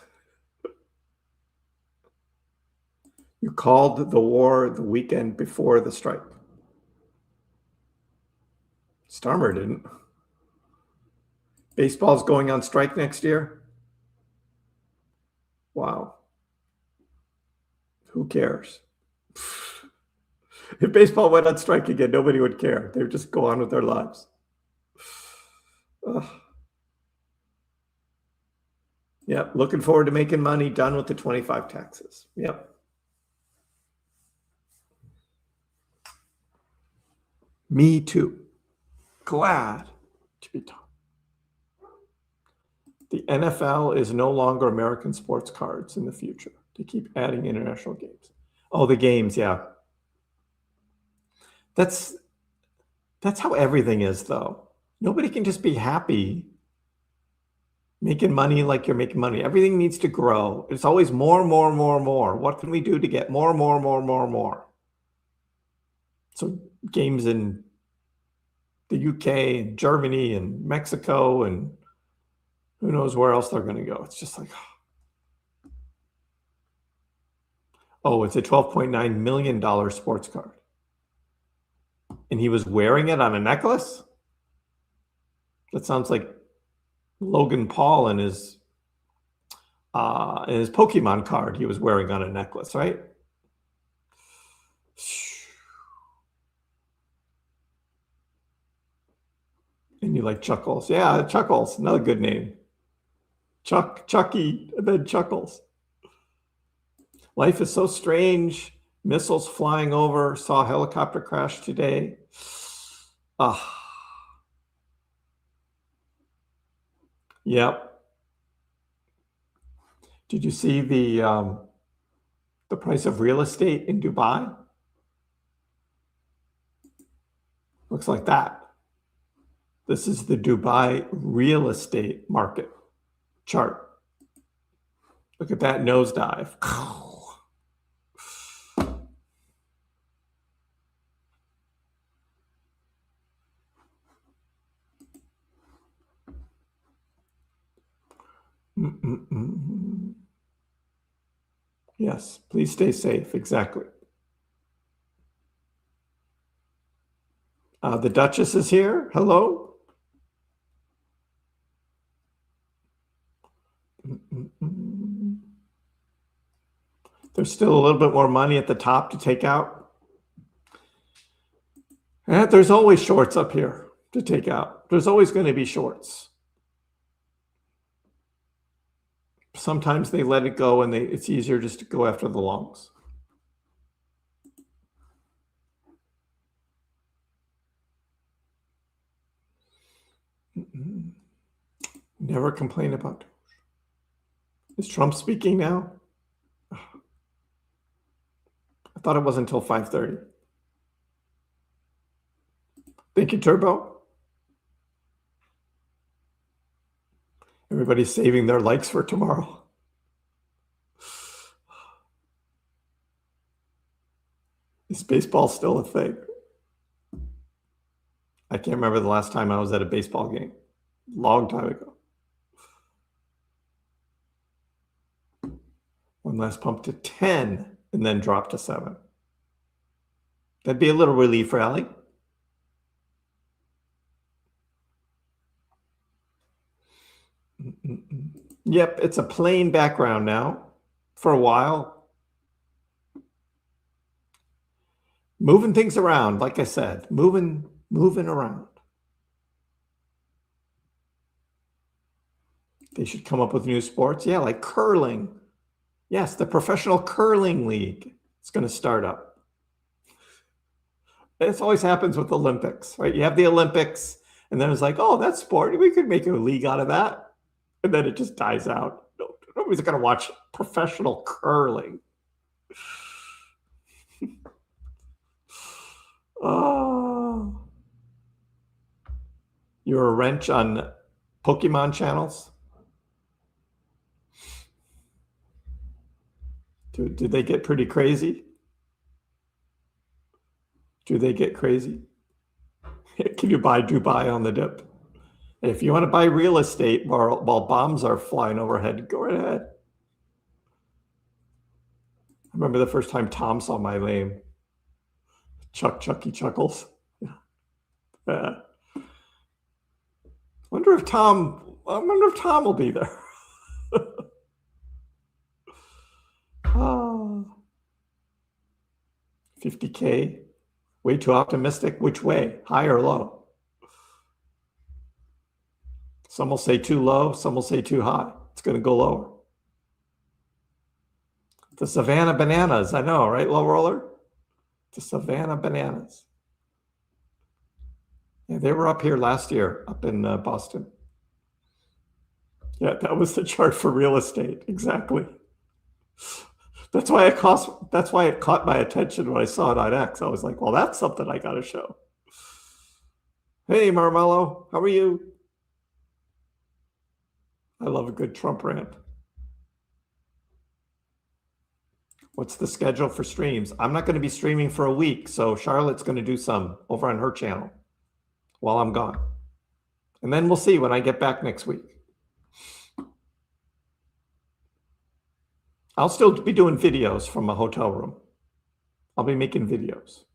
You called the war the weekend before the strike. Starmer didn't. Baseball's going on strike next year? Wow. Who cares? If baseball went on strike again, nobody would care. They would just go on with their lives. Ugh. Yep, looking forward to making money, done with the 25 taxes. Yep. Me too. Glad to be done. The NFL is no longer American sports cards in the future. They keep adding international games. Oh, the games, yeah. That's how everything is, though. Nobody can just be happy making money like you're making money. Everything needs to grow. It's always more. What can we do to get more? So games in the UK and Germany and Mexico and who knows where else they're going to go. It's just like, oh, it's a $12.9 million sports card. And he was wearing it on a necklace? That sounds like Logan Paul and his Pokemon card he was wearing on a necklace, right? And you like Chuckles. Yeah, Chuckles, another good name. Chucky, and then Chuckles. Life is so strange. Missiles flying over. Saw a helicopter crash today. Yep. Did you see the price of real estate in Dubai? Looks like that. This is the Dubai real estate market chart. Look at that nosedive. Yes, please stay safe. Exactly. The Duchess is here. Hello. There's still a little bit more money at the top to take out. And there's always shorts up here to take out. There's always going to be shorts. Sometimes they let it go and it's easier just to go after the longs. Never complain about Doge. Is Trump speaking now? I thought it was until 5:30. Thank you, Turbo. Everybody's saving their likes for tomorrow. Is baseball still a thing? I can't remember the last time I was at a baseball game. Long time ago. One last pump to 10 and then drop to 7. That'd be a little relief for Allie. Yep, it's a plain background now for a while. Moving things around, like I said, moving around. They should come up with new sports. Yeah, like curling. Yes, the professional curling league is going to start up. This always happens with Olympics, right? You have the Olympics, and then it's like, oh, that's sport. We could make a league out of that. And then it just dies out. Nobody's going to watch professional curling. Oh. You're a wrench on Pokemon channels? Do they get pretty crazy? Do they get crazy? Can you buy Dubai on the dip? If you want to buy real estate while bombs are flying overhead, go right ahead. I remember the first time Tom saw my name. Chucky chuckles. I wonder if Tom will be there. Oh, 50K. Way too optimistic. Which way? High or low? Some will say too low. Some will say too high. It's going to go lower. The Savannah Bananas. I know, right, low roller? The Savannah Bananas. Yeah, they were up here last year, up in Boston. Yeah, that was the chart for real estate. Exactly. That's why it caught my attention when I saw it on X. I was like, well, that's something I got to show. Hey, Marmello, how are you? I love a good Trump rant. What's the schedule for streams? I'm not going to be streaming for a week, so Charlotte's going to do some over on her channel while I'm gone. And then we'll see when I get back next week. I'll still be doing videos from a hotel room. I'll be making videos.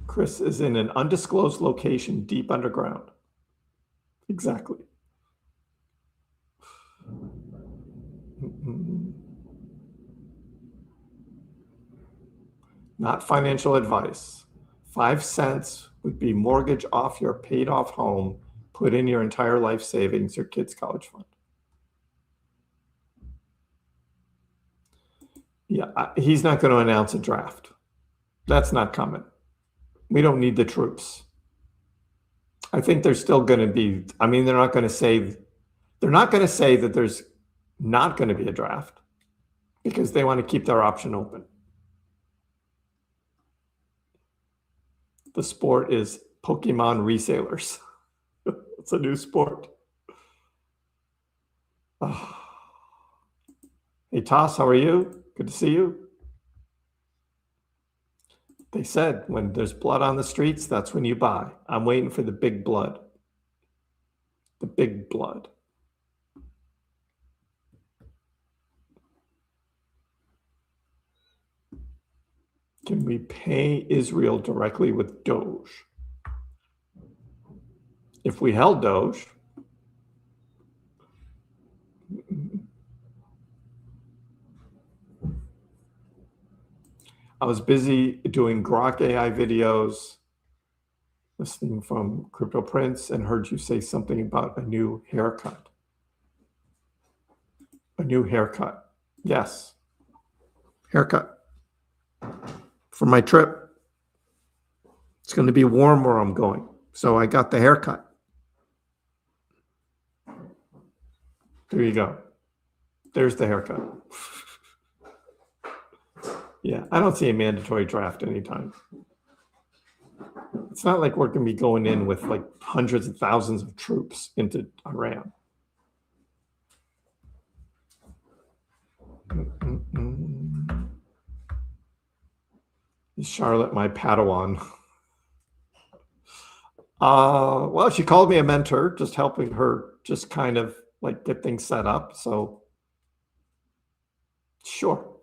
Kriss is in an undisclosed location deep underground. Exactly. Not financial advice. 5 cents would be mortgage off your paid off home, put in your entire life savings, your kids' college fund. Yeah, he's not going to announce a draft. That's not coming. We don't need the troops. I think there's still going to be, I mean, they're not going to say that there's not going to be a draft because they want to keep their option open. The sport is Pokemon resellers. It's a new sport. Oh. Hey, Toss, how are you? Good to see you. They said when there's blood on the streets, that's when you buy. I'm waiting for the big blood. The big blood. Can we pay Israel directly with Doge? If we held Doge, I was busy doing Grok AI videos, listening from Crypto Prince, and heard you say something about a new haircut. A new haircut. Yes. Haircut. For my trip. It's going to be warm where I'm going. So I got the haircut. There you go. There's the haircut. Yeah, I don't see a mandatory draft anytime. It's not like we're going to be going in with like hundreds of thousands of troops into Iran. Is Charlotte my Padawan? Well, she called me a mentor, just helping her just kind of like get things set up. So sure.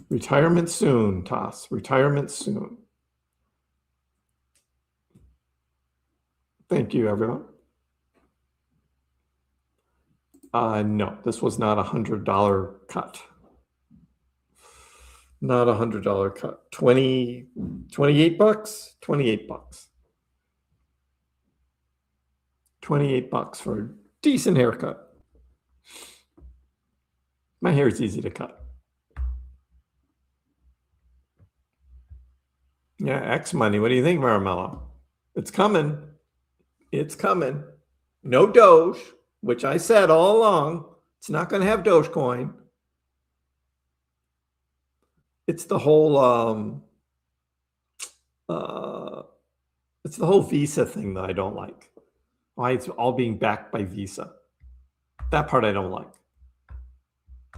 Retirement soon, Toss. Retirement soon. Thank you, everyone. No, this was not $100 cut. Not $100 cut. 28 bucks? 28 bucks. 28 bucks for a decent haircut. My hair is easy to cut. Yeah, X money. What do you think, Maramello? It's coming. It's coming. No Doge, which I said all along. It's not going to have Dogecoin. It's the whole it's the whole Visa thing that I don't like. Why it's all being backed by Visa. That part I don't like.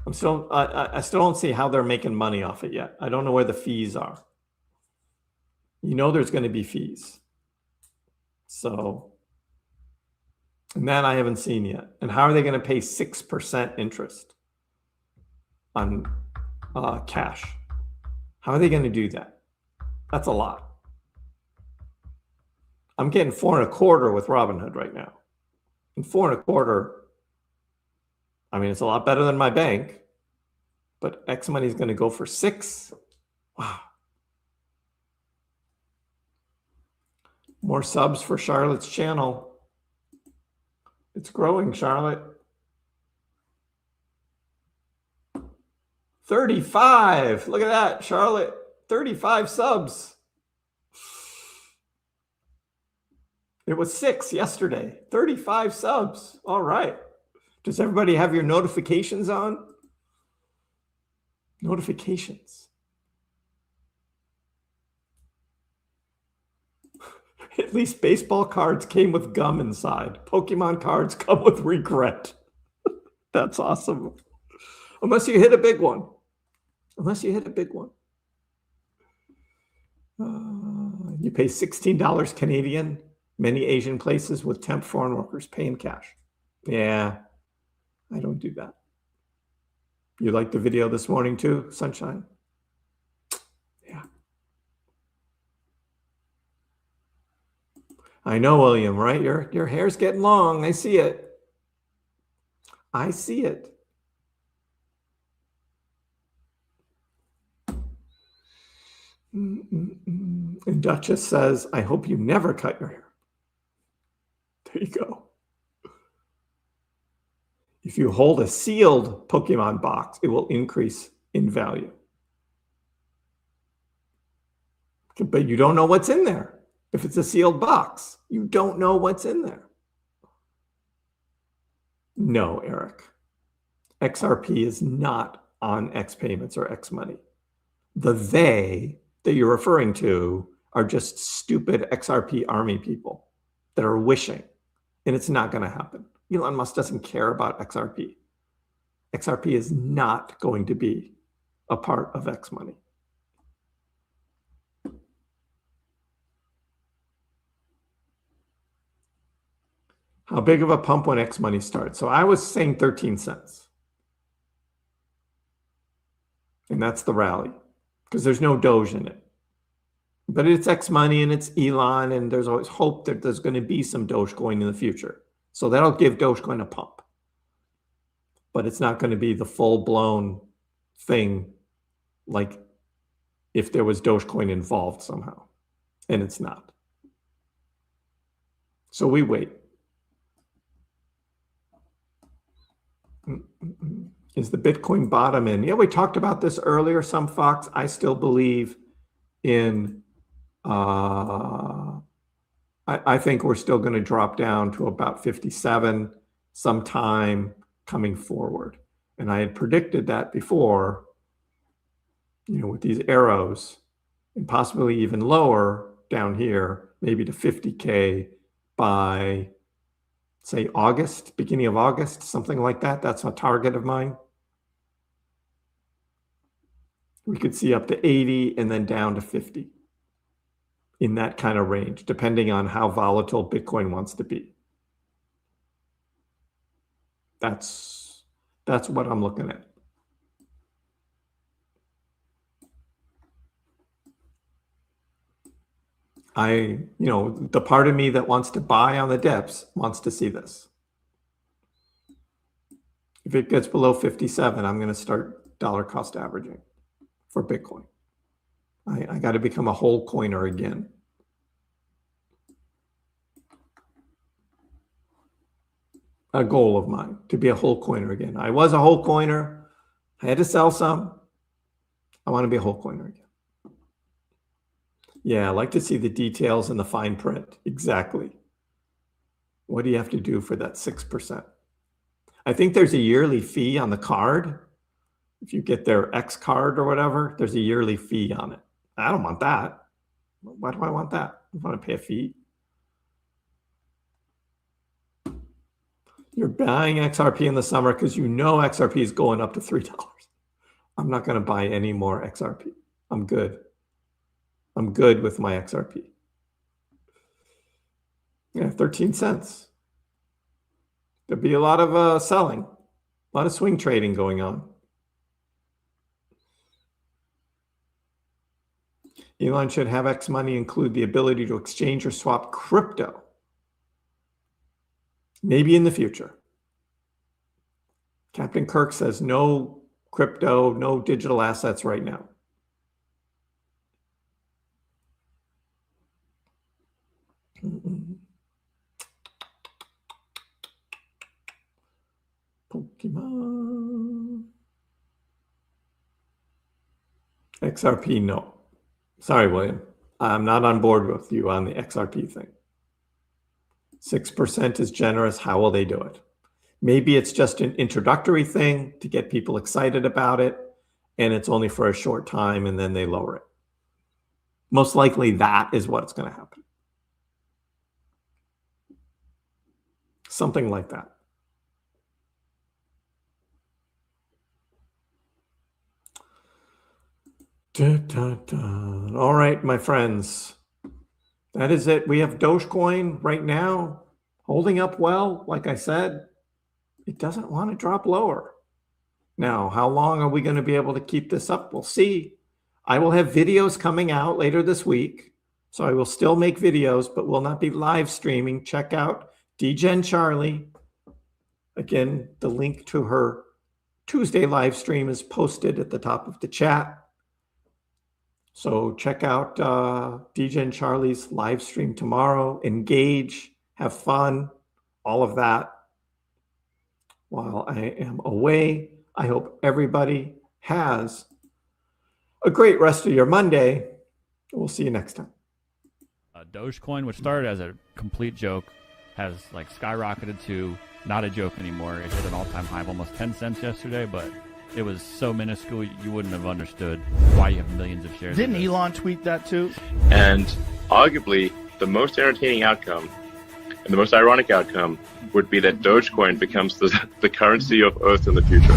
I still don't see how they're making money off it yet. I don't know where the fees are. You know there's going to be fees. So, and that I haven't seen yet. And how are they going to pay 6% interest on cash? How are they going to do that? That's a lot. I'm getting 4.25% with Robinhood right now. And 4.25%, I mean, it's a lot better than my bank, but X money is going to go for 6%. Wow. More subs for Charlotte's channel. It's growing, Charlotte. 35. Look at that, Charlotte. 35 subs. It was 6 yesterday. 35 subs. All right. Does everybody have your notifications on? Notifications. At least baseball cards came with gum inside. Pokemon cards come with regret. That's awesome. Unless you hit a big one. Unless you hit a big one. You pay $16 Canadian. Many Asian places with temp foreign workers pay in cash. Yeah, I don't do that. You liked the video this morning too, Sunshine? Yeah. I know, William, right? Your hair's getting long. I see it. I see it. And Duchess says, I hope you never cut your hair. There you go. If you hold a sealed Pokemon box, it will increase in value. But you don't know what's in there. If it's a sealed box, you don't know what's in there. No, Eric. XRP is not on X payments or X money. The they that you're referring to are just stupid XRP army people that are wishing, and it's not going to happen. Elon Musk doesn't care about XRP. XRP is not going to be a part of X money. How big of a pump when X money starts? So I was saying 13 cents. And that's the rally because there's no Doge in it. But it's X money and it's Elon, and there's always hope that there's going to be some Dogecoin in the future. So that'll give Dogecoin a pump. But it's not going to be the full-blown thing like if there was Dogecoin involved somehow. And it's not. So we wait. Is the Bitcoin bottom in? Yeah, we talked about this earlier, some Fox. I still believe in, I think we're still going to drop down to about 57 sometime coming forward. And I had predicted that before, with these arrows, and possibly even lower down here, maybe to 50K by, say, August, beginning of August, something like that. That's a target of mine. We could see up to 80 and then down to 50 in that kind of range, depending on how volatile Bitcoin wants to be. That's what I'm looking at. The part of me that wants to buy on the dips wants to see this. If it gets below 57, I'm going to start dollar cost averaging for Bitcoin. I got to become a whole coiner again. A goal of mine, to be a whole coiner again. I was a whole coiner. I had to sell some. I want to be a whole coiner again. Yeah, I like to see the details and the fine print. Exactly. What do you have to do for that 6%? I think there's a yearly fee on the card. If you get their X card or whatever, there's a yearly fee on it. I don't want that. Why do I want that? I want to pay a fee. You're buying XRP in the summer because you know XRP is going up to $3. I'm not going to buy any more XRP. I'm good. I'm good with my XRP. Yeah, 13 cents. There'll be a lot of selling, a lot of swing trading going on. Elon should have X money include the ability to exchange or swap crypto. Maybe in the future. Captain Kirk says no crypto, no digital assets right now. Pokemon. XRP, no. Sorry, William. I'm not on board with you on the XRP thing. 6% is generous. How will they do it? Maybe it's just an introductory thing to get people excited about it, and it's only for a short time, and then they lower it. Most likely that is what's going to happen. Something like that. All right, my friends. That is it. We have Dogecoin right now holding up well. Like I said, it doesn't want to drop lower. Now, how long are we going to be able to keep this up? We'll see. I will have videos coming out later this week. So I will still make videos, but will not be live streaming. Check out DGen Charlie. Again, the link to her Tuesday live stream is posted at the top of the chat. So check out DGen Charlie's live stream tomorrow. Engage, have fun, all of that. While I am away, I hope everybody has a great rest of your Monday. We'll see you next time. Dogecoin, which started as a complete joke, has skyrocketed to not a joke anymore. It hit an all-time high of almost 10 cents yesterday, but it was so minuscule you wouldn't have understood why you have millions of shares. Didn't Elon tweet that too? And arguably, the most entertaining outcome and the most ironic outcome would be that Dogecoin becomes the currency of Earth in the future.